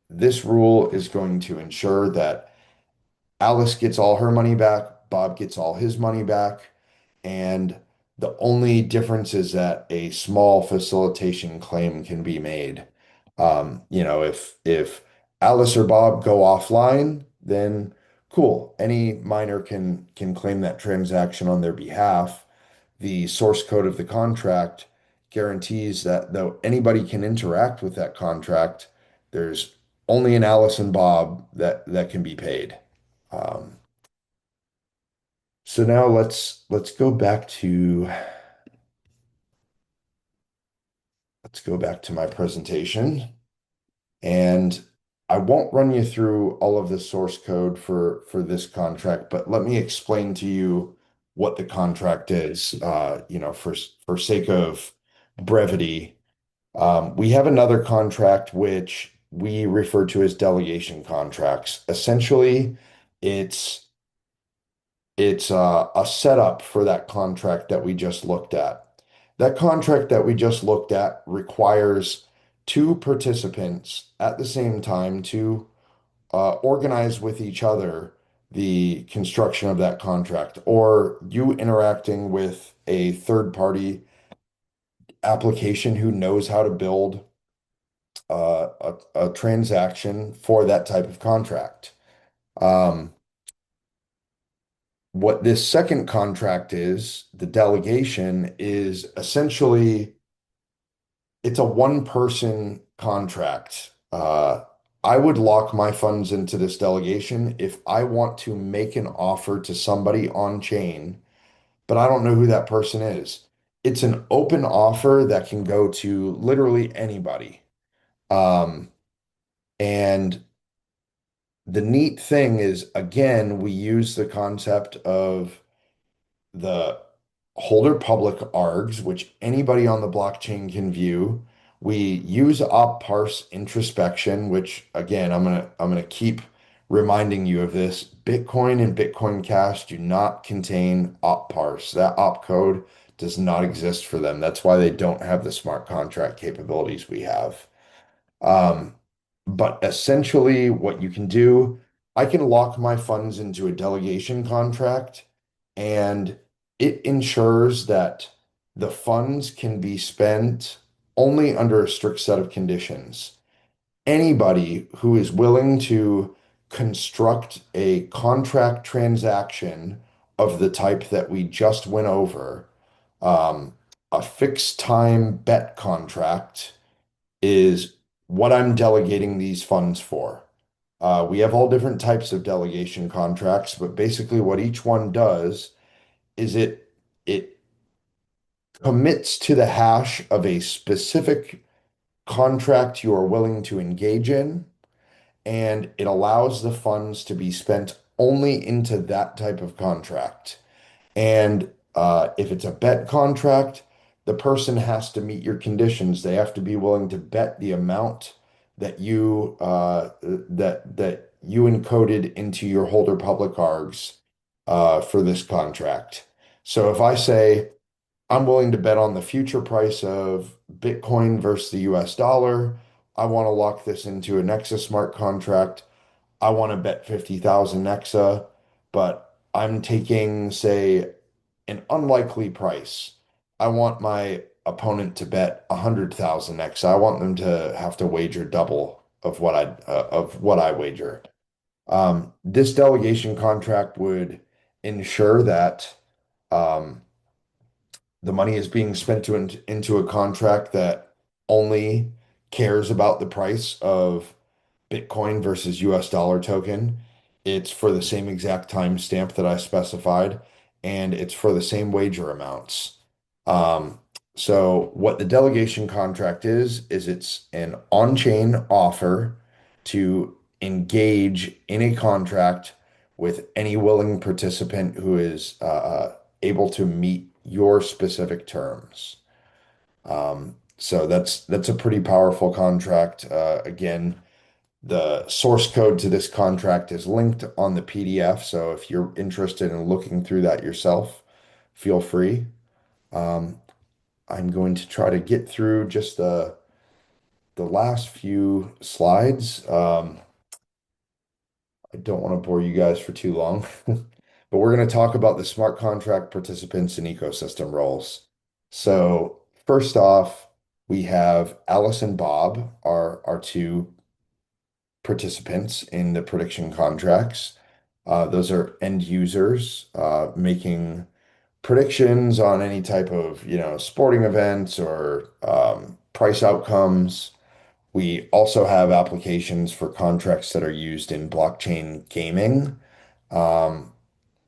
This rule is going to ensure that Alice gets all her money back, Bob gets all his money back, and the only difference is that a small facilitation claim can be made. If Alice or Bob go offline, then cool. Any miner can claim that transaction on their behalf. The source code of the contract guarantees that though anybody can interact with that contract, there's only an Alice and Bob that can be paid. Um, so now let's go back to my presentation. And I won't run you through all of the source code for this contract, but let me explain to you what the contract is. For sake of brevity, we have another contract which we refer to as delegation contracts. Essentially, it's it's a setup for that contract that we just looked at. That contract that we just looked at requires two participants at the same time to organize with each other the construction of that contract, or you interacting with a third party application who knows how to build a transaction for that type of contract. Um, What this second contract is, the delegation, is essentially it's a one-person contract. I would lock my funds into this delegation if I want to make an offer to somebody on chain, but I don't know who that person is. It's an open offer that can go to literally anybody. Um, and the neat thing is, again, we use the concept of the holder public args, which anybody on the blockchain can view. We use op parse introspection, which again, I'm gonna keep reminding you of this. Bitcoin and Bitcoin Cash do not contain op parse. That op code does not exist for them. That's why they don't have the smart contract capabilities we have. Um, but essentially, what you can do, I can lock my funds into a delegation contract, and it ensures that the funds can be spent only under a strict set of conditions. Anybody who is willing to construct a contract transaction of the type that we just went over, um, a fixed time bet contract is what I'm delegating these funds for. We have all different types of delegation contracts, but basically what each one does is it commits to the hash of a specific contract you are willing to engage in, and it allows the funds to be spent only into that type of contract. And if it's a bet contract, the person has to meet your conditions. They have to be willing to bet the amount that you encoded into your holder public args for this contract. So if I say I'm willing to bet on the future price of Bitcoin versus the US dollar, I want to lock this into a Nexa smart contract. I want to bet 50,000 Nexa, but I'm taking, say, an unlikely price. I want my opponent to bet 100,000 Nexa. I want them to have to wager double of what I wager. This delegation contract would ensure that um, the money is being spent into a contract that only cares about the price of Bitcoin versus US dollar token. It's for the same exact timestamp that I specified, and it's for the same wager amounts. Um, so what the delegation contract is it's an on-chain offer to engage in a contract with any willing participant who is able to meet your specific terms. So that's a pretty powerful contract. Again, the source code to this contract is linked on the PDF, so if you're interested in looking through that yourself, feel free. Um, I'm going to try to get through just the last few slides. I don't want to bore you guys for too long, but we're going to talk about the smart contract participants and ecosystem roles. So first off, we have Alice and Bob, our two participants in the prediction contracts. Those are end users making predictions on any type of, sporting events or price outcomes. We also have applications for contracts that are used in blockchain gaming, um,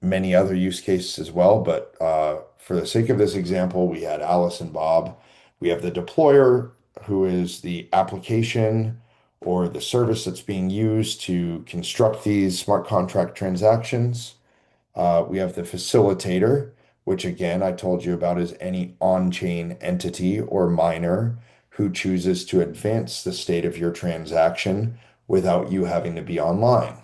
many other use cases as well. But for the sake of this example, we had Alice and Bob. We have the deployer, who is the application or the service that's being used to construct these smart contract transactions. We have the facilitator, which again, I told you about is any on-chain entity or miner who chooses to advance the state of your transaction without you having to be online.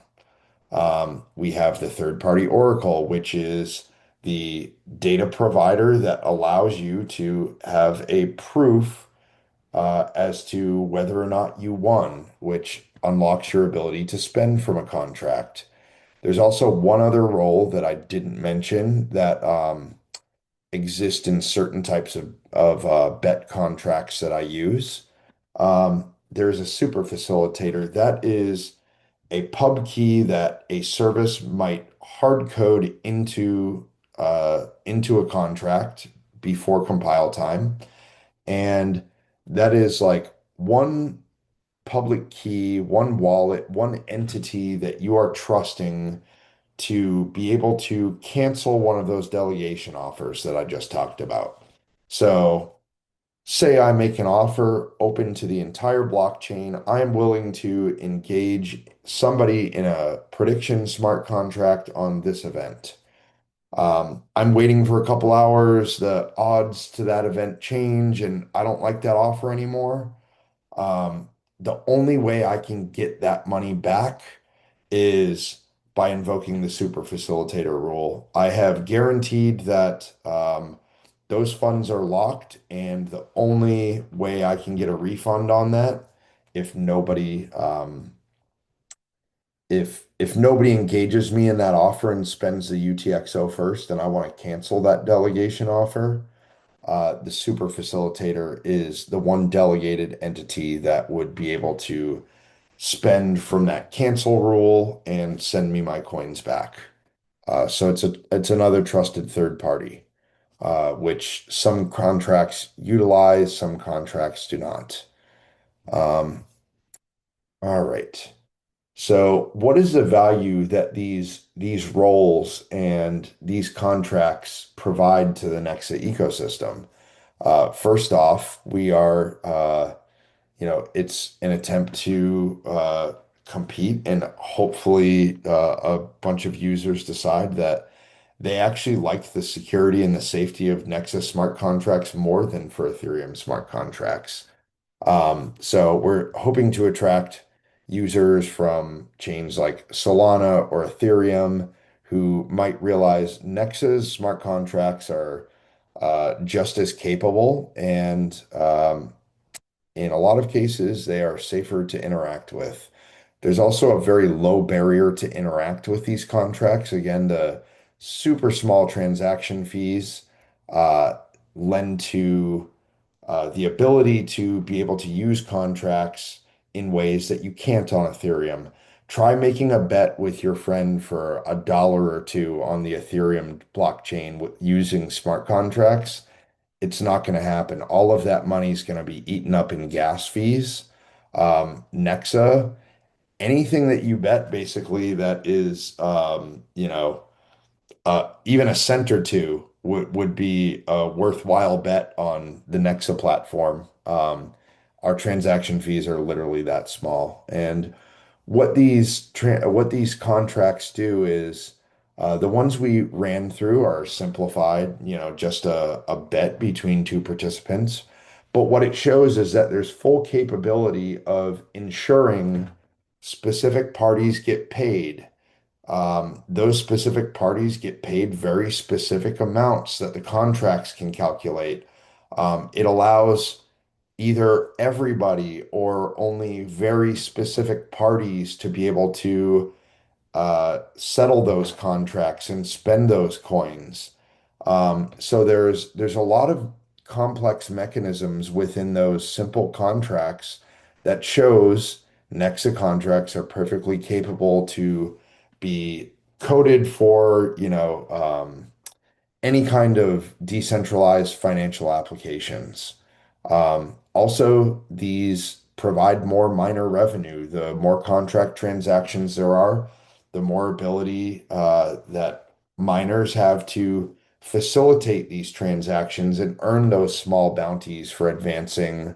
We have the third-party oracle, which is the data provider that allows you to have a proof as to whether or not you won, which unlocks your ability to spend from a contract. There's also one other role that I didn't mention that exists in certain types of bet contracts that I use. There's a super facilitator. That is a pub key that a service might hard code into a contract before compile time. And that is like one public key, one wallet, one entity that you are trusting to be able to cancel one of those delegation offers that I just talked about. So, say I make an offer open to the entire blockchain. I am willing to engage somebody in a prediction smart contract on this event. I'm waiting for a couple hours. The odds to that event change, and I don't like that offer anymore. Um, the only way I can get that money back is by invoking the super facilitator rule. I have guaranteed that those funds are locked, and the only way I can get a refund on that, if nobody if nobody engages me in that offer and spends the UTXO first, and I want to cancel that delegation offer, the super facilitator is the one delegated entity that would be able to spend from that cancel rule and send me my coins back. So it's another trusted third party, which some contracts utilize, some contracts do not. Um, all right. So what is the value that these roles and these contracts provide to the Nexa ecosystem? First off, we are it's an attempt to compete, and hopefully a bunch of users decide that they actually like the security and the safety of Nexus smart contracts more than for Ethereum smart contracts. So we're hoping to attract users from chains like Solana or Ethereum who might realize Nexus smart contracts are just as capable, and in a lot of cases, they are safer to interact with. There's also a very low barrier to interact with these contracts. Again, the super small transaction fees uh, lend to the ability to be able to use contracts in ways that you can't on Ethereum. Try making a bet with your friend for $1 or two on the Ethereum blockchain using smart contracts. It's not going to happen. All of that money is going to be eaten up in gas fees. Nexa, anything that you bet basically that is, even a cent or two would be a worthwhile bet on the Nexa platform. Our transaction fees are literally that small. And what these contracts do is the ones we ran through are simplified, just a bet between two participants. But what it shows is that there's full capability of ensuring specific parties get paid. Those specific parties get paid very specific amounts that the contracts can calculate. It allows either everybody or only very specific parties to be able to settle those contracts and spend those coins. So there's a lot of complex mechanisms within those simple contracts that shows Nexa contracts are perfectly capable to be coded for, any kind of decentralized financial applications. Also, these provide more miner revenue. The more contract transactions there are, the more ability that miners have to facilitate these transactions and earn those small bounties for advancing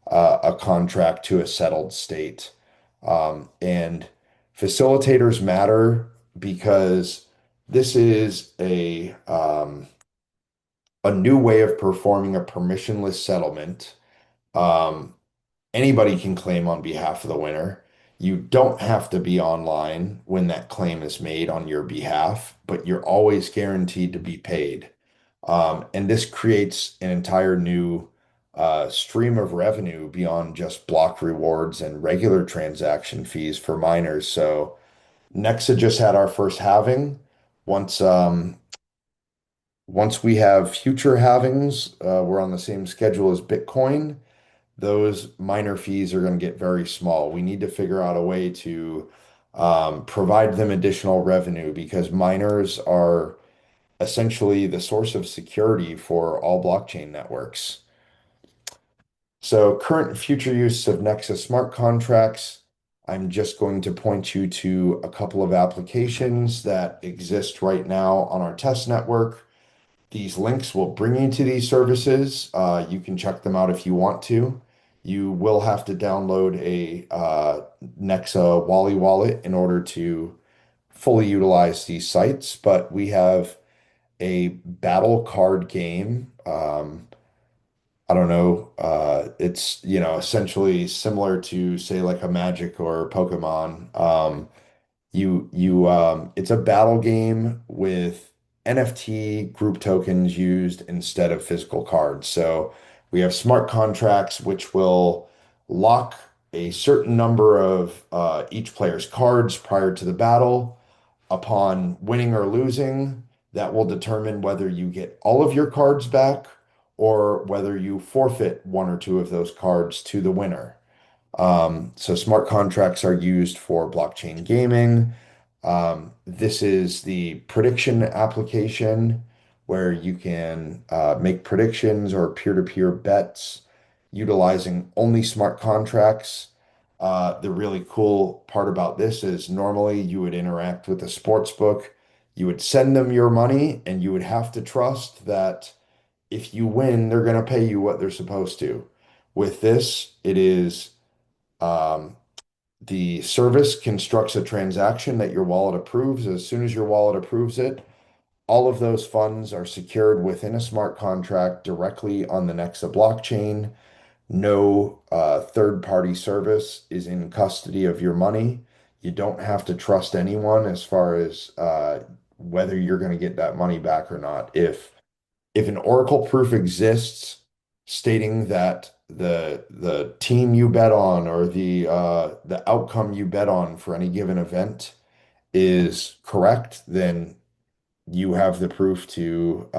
a contract to a settled state. And facilitators matter because this is a new way of performing a permissionless settlement. Um, Anybody can claim on behalf of the winner. You don't have to be online when that claim is made on your behalf, but you're always guaranteed to be paid. And this creates an entire new stream of revenue beyond just block rewards and regular transaction fees for miners. So Nexa just had our first halving. Once once we have future halvings, we're on the same schedule as Bitcoin. Those minor fees are going to get very small. We need to figure out a way to provide them additional revenue because miners are essentially the source of security for all blockchain networks. So, current and future use of Nexa smart contracts. I'm just going to point you to a couple of applications that exist right now on our test network. These links will bring you to these services. You can check them out if you want to. You will have to download a Nexa Wally wallet in order to fully utilize these sites. But we have a battle card game. I don't know. It's, essentially similar to, say, like a Magic or Pokemon. It's a battle game with NFT group tokens used instead of physical cards. So we have smart contracts which will lock a certain number of each player's cards prior to the battle. Upon winning or losing, that will determine whether you get all of your cards back or whether you forfeit one or two of those cards to the winner. So smart contracts are used for blockchain gaming. This is the prediction application where you can make predictions or peer-to-peer bets utilizing only smart contracts. The really cool part about this is normally you would interact with a sports book, you would send them your money, and you would have to trust that if you win, they're going to pay you what they're supposed to. With this, it is um, the service constructs a transaction that your wallet approves. As soon as your wallet approves it, all of those funds are secured within a smart contract directly on the Nexa blockchain. No third-party service is in custody of your money. You don't have to trust anyone as far as whether you're going to get that money back or not. If an Oracle proof exists stating that the team you bet on or the outcome you bet on for any given event is correct, then you have the proof to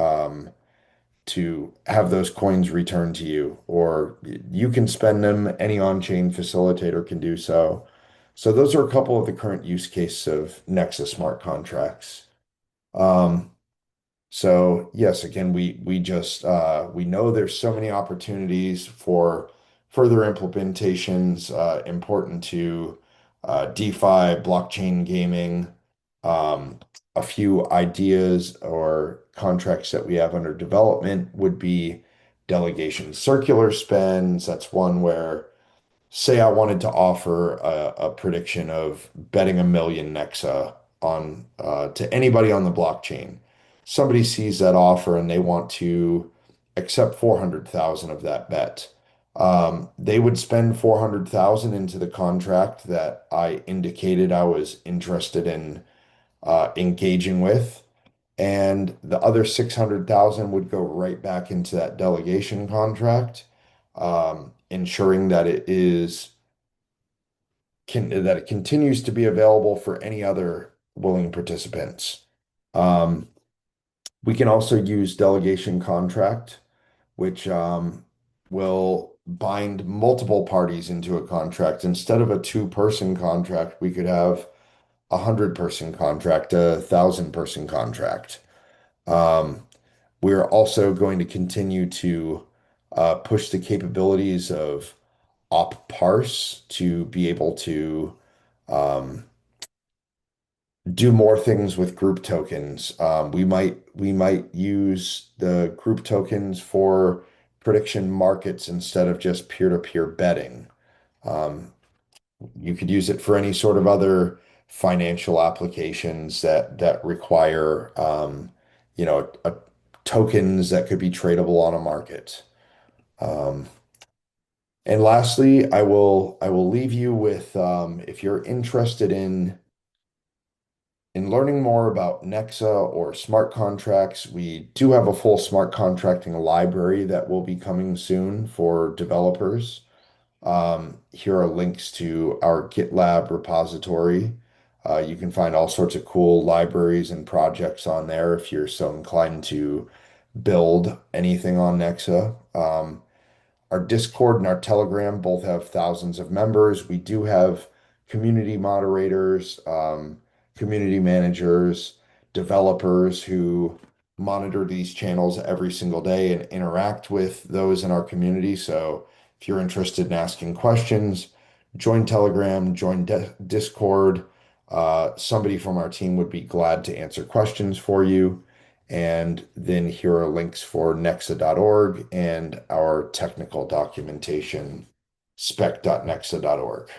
have those coins returned to you, or you can spend them. Any on-chain facilitator can do so. So those are a couple of the current use cases of Nexus smart contracts. Um, so yes, again, we know there's so many opportunities for further implementations important to DeFi, blockchain gaming. Um, a few ideas or contracts that we have under development would be delegation circular spends. That's one where, say I wanted to offer a prediction of betting 1 million Nexa on to anybody on the blockchain. Somebody sees that offer and they want to accept 400,000 of that bet. They would spend 400,000 into the contract that I indicated I was interested in engaging with, and the other 600,000 would go right back into that delegation contract, ensuring that it continues to be available for any other willing participants. Um, we can also use delegation contract, which will bind multiple parties into a contract. Instead of a two-person contract, we could have 100-person contract, 1,000-person contract. Um, we're also going to continue to push the capabilities of op parse to be able to um, do more things with group tokens. We might use the group tokens for prediction markets instead of just peer-to-peer betting. Um, you could use it for any sort of other financial applications that require tokens that could be tradable on a market. Um, and lastly, I will leave you with if you're interested in learning more about Nexa or smart contracts, we do have a full smart contracting library that will be coming soon for developers. Here are links to our GitLab repository. You can find all sorts of cool libraries and projects on there if you're so inclined to build anything on Nexa. Our Discord and our Telegram both have thousands of members. We do have community moderators, community managers, developers who monitor these channels every single day and interact with those in our community. So if you're interested in asking questions, join Telegram, join Discord. Somebody from our team would be glad to answer questions for you. And then here are links for nexa.org and our technical documentation, spec.nexa.org.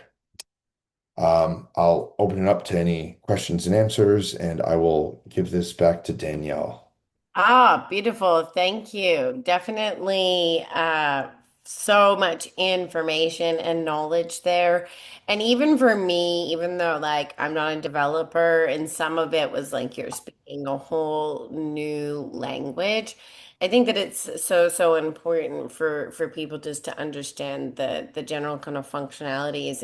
I'll open it up to any questions and answers, and I will give this back to Danielle. Ah, beautiful. Thank you. Definitely so much information and knowledge there. And even for me, even though like I'm not a developer and some of it was like you're speaking a whole new language, I think that it's so important for people just to understand the general kind of functionalities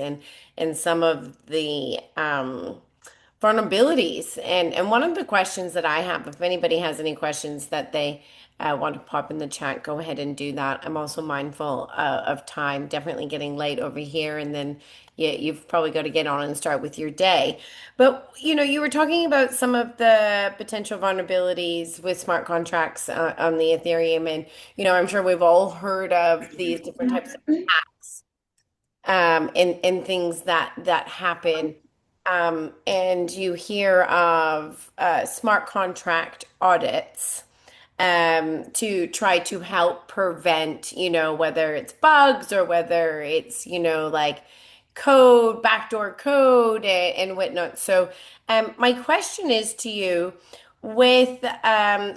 and some of the vulnerabilities. And one of the questions that I have, if anybody has any questions that they want to pop in the chat, go ahead and do that. I'm also mindful of time, definitely getting late over here, and then you've probably got to get on and start with your day. But you were talking about some of the potential vulnerabilities with smart contracts on the Ethereum, and I'm sure we've all heard of these different types of hacks and things that happen. And you hear of smart contract audits to try to help prevent, whether it's bugs or whether it's, like code, backdoor code and whatnot. So, my question is to you, with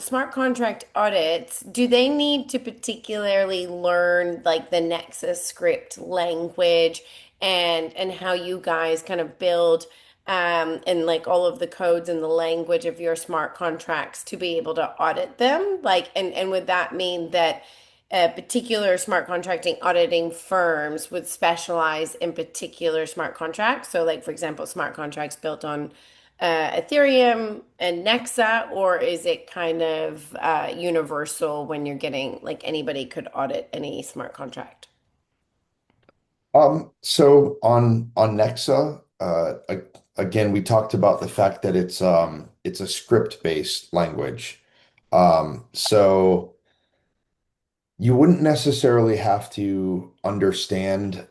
smart contract audits, do they need to particularly learn like the Nexus script language and how you guys kind of build and like all of the codes and the language of your smart contracts to be able to audit them? Like, and would that mean that particular smart contracting auditing firms would specialize in particular smart contracts? So, like, for example, smart contracts built on Ethereum and Nexa, or is it kind of universal when you're getting like anybody could audit any smart contract? So on Nexa, again, we talked about the fact that it's a script-based language. So you wouldn't necessarily have to understand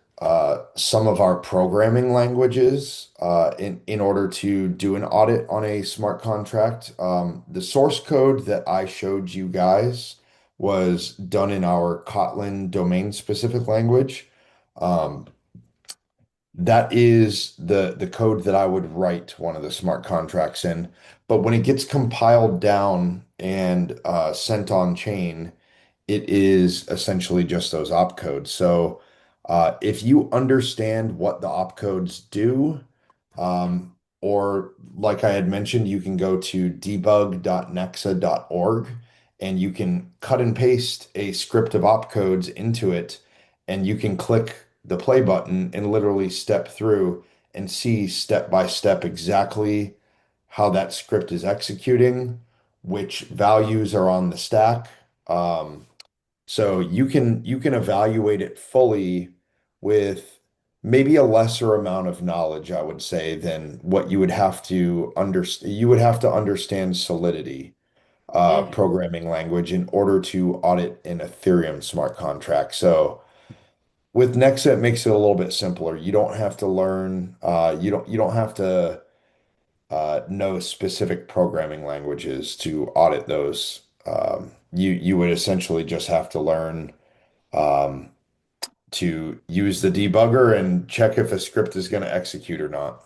some of our programming languages in order to do an audit on a smart contract. The source code that I showed you guys was done in our Kotlin domain-specific language. Um, that is the code that I would write one of the smart contracts in. But when it gets compiled down and sent on chain, it is essentially just those opcodes. So if you understand what the opcodes do, or like I had mentioned, you can go to debug.nexa.org and you can cut and paste a script of opcodes into it, and you can click the play button and literally step through and see step by step exactly how that script is executing, which values are on the stack. Um, So you can evaluate it fully with maybe a lesser amount of knowledge, I would say, than what you would have to understand. You would have to understand Solidity, Mhm. programming language, in order to audit an Ethereum smart contract. So with Nexa, it makes it a little bit simpler. You don't have to learn, you don't have to know specific programming languages to audit those. You would essentially just have to learn um, to use the debugger and check if a script is going to execute or not.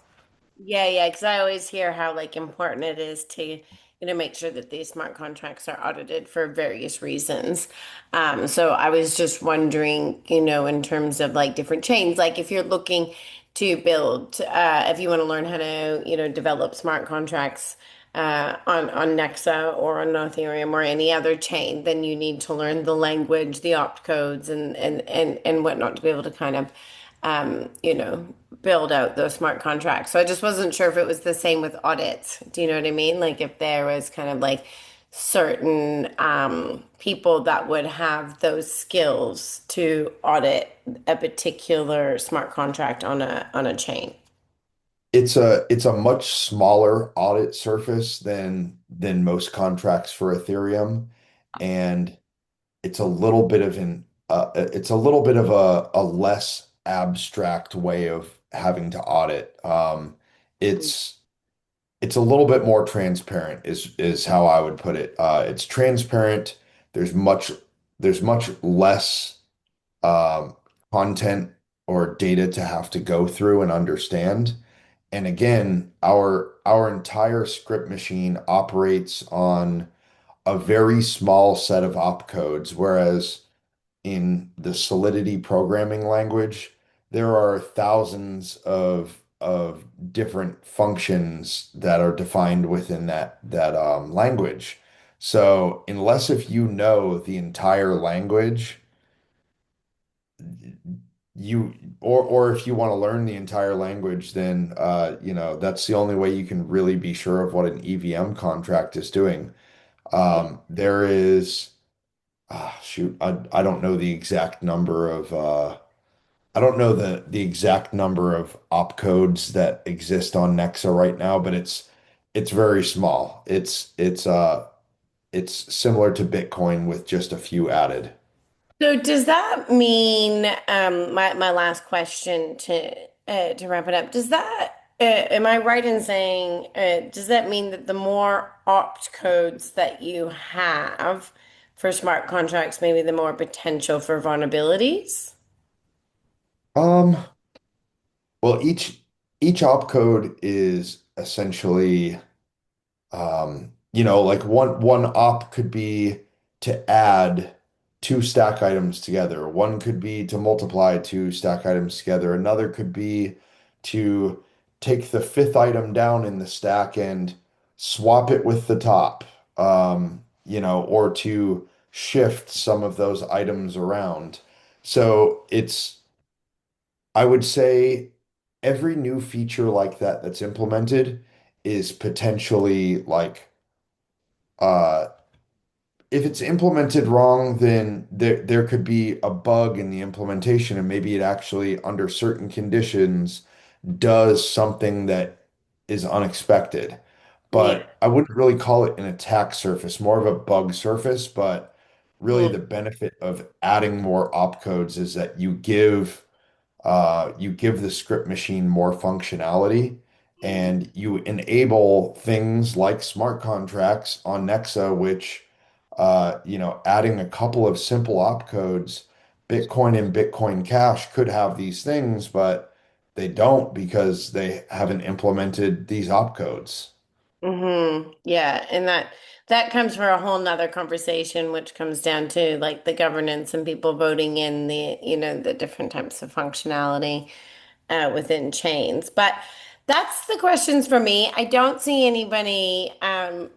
Yeah, yeah, because I always hear how like important it is to, make sure that these smart contracts are audited for various reasons. So I was just wondering, in terms of like different chains, like if you're looking to build, if you want to learn how to, develop smart contracts on Nexa or on Ethereum or any other chain, then you need to learn the language, the opt codes, and whatnot to be able to kind of build out those smart contracts. So I just wasn't sure if it was the same with audits. Do you know what I mean? Like if there was kind of like certain people that would have those skills to audit a particular smart contract on a chain. It's a much smaller audit surface than most contracts for Ethereum, and it's a little bit of a less abstract way of having to audit. It's it's a little bit more transparent is how I would put it. It's transparent. There's much there's much less um, content or data to have to go through and understand. And again, our entire script machine operates on a very small set of opcodes, whereas in the Solidity programming language, there are thousands of different functions that are defined within that language. So unless if you know the entire language, you or if you want to learn the entire language, then that's the only way you can really be sure of what an EVM contract is doing. There is shoot, I don't know the exact number of I don't know the exact number of opcodes that exist on Nexa right now, but it's very small. It's similar to Bitcoin with just a few added. So does that mean, my last question to wrap it up, does that am I right in saying, does that mean that the more opt codes that you have for smart contracts, maybe the more potential for vulnerabilities? Um, well, each opcode is essentially like one op could be to add two stack items together. One could be to multiply two stack items together. Another could be to take the fifth item down in the stack and swap it with the top. Or to shift some of those items around. So I would say every new feature like that that's implemented is potentially like uh if it's implemented wrong, then there could be a bug in the implementation, and maybe it actually, under certain conditions, does something that is unexpected. Yeah. But I wouldn't really call it an attack surface, more of a bug surface. But really, Mhm. the benefit of adding more opcodes is that you give the script machine more functionality, and you enable things like smart contracts on Nexa, which, adding a couple of simple opcodes, Bitcoin and Bitcoin Cash could have these things, but they don't because they haven't implemented these opcodes. Yeah, and that comes for a whole nother conversation, which comes down to like the governance and people voting in the different types of functionality within chains. But that's the questions for me. I don't see anybody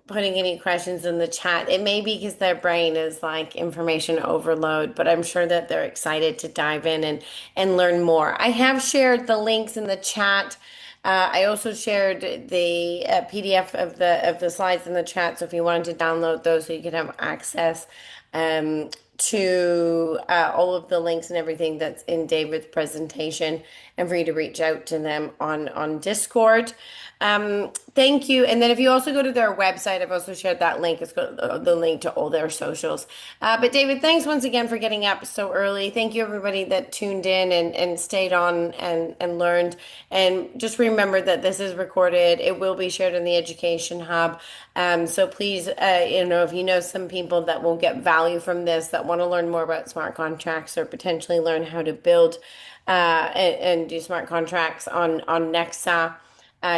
putting any questions in the chat. It may be because their brain is like information overload, but I'm sure that they're excited to dive in and learn more. I have shared the links in the chat. I also shared the PDF of the slides in the chat, so if you wanted to download those, so you could have access to all of the links and everything that's in David's presentation, and for you to reach out to them on Discord. Thank you. And then if you also go to their website, I've also shared that link. It's got the link to all their socials. But David, thanks once again for getting up so early. Thank you everybody that tuned in and stayed on and learned. And just remember that this is recorded. It will be shared in the Education Hub. So please, if you know some people that will get value from this, that want to learn more about smart contracts or potentially learn how to build and do smart contracts on Nexa,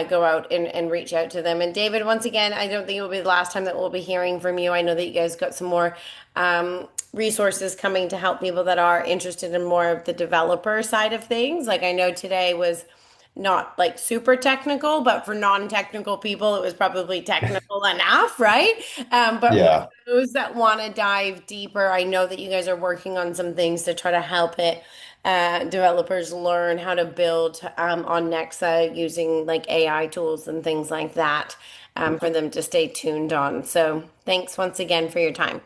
go out and reach out to them. And David, once again, I don't think it will be the last time that we'll be hearing from you. I know that you guys got some more resources coming to help people that are interested in more of the developer side of things. Like I know today was not like super technical, but for non-technical people, it was probably technical enough, right? But for Yeah. those that want to dive deeper, I know that you guys are working on some things to try to help it developers learn how to build on Nexa using like AI tools and things like that for them to stay tuned on. So thanks once again for your time.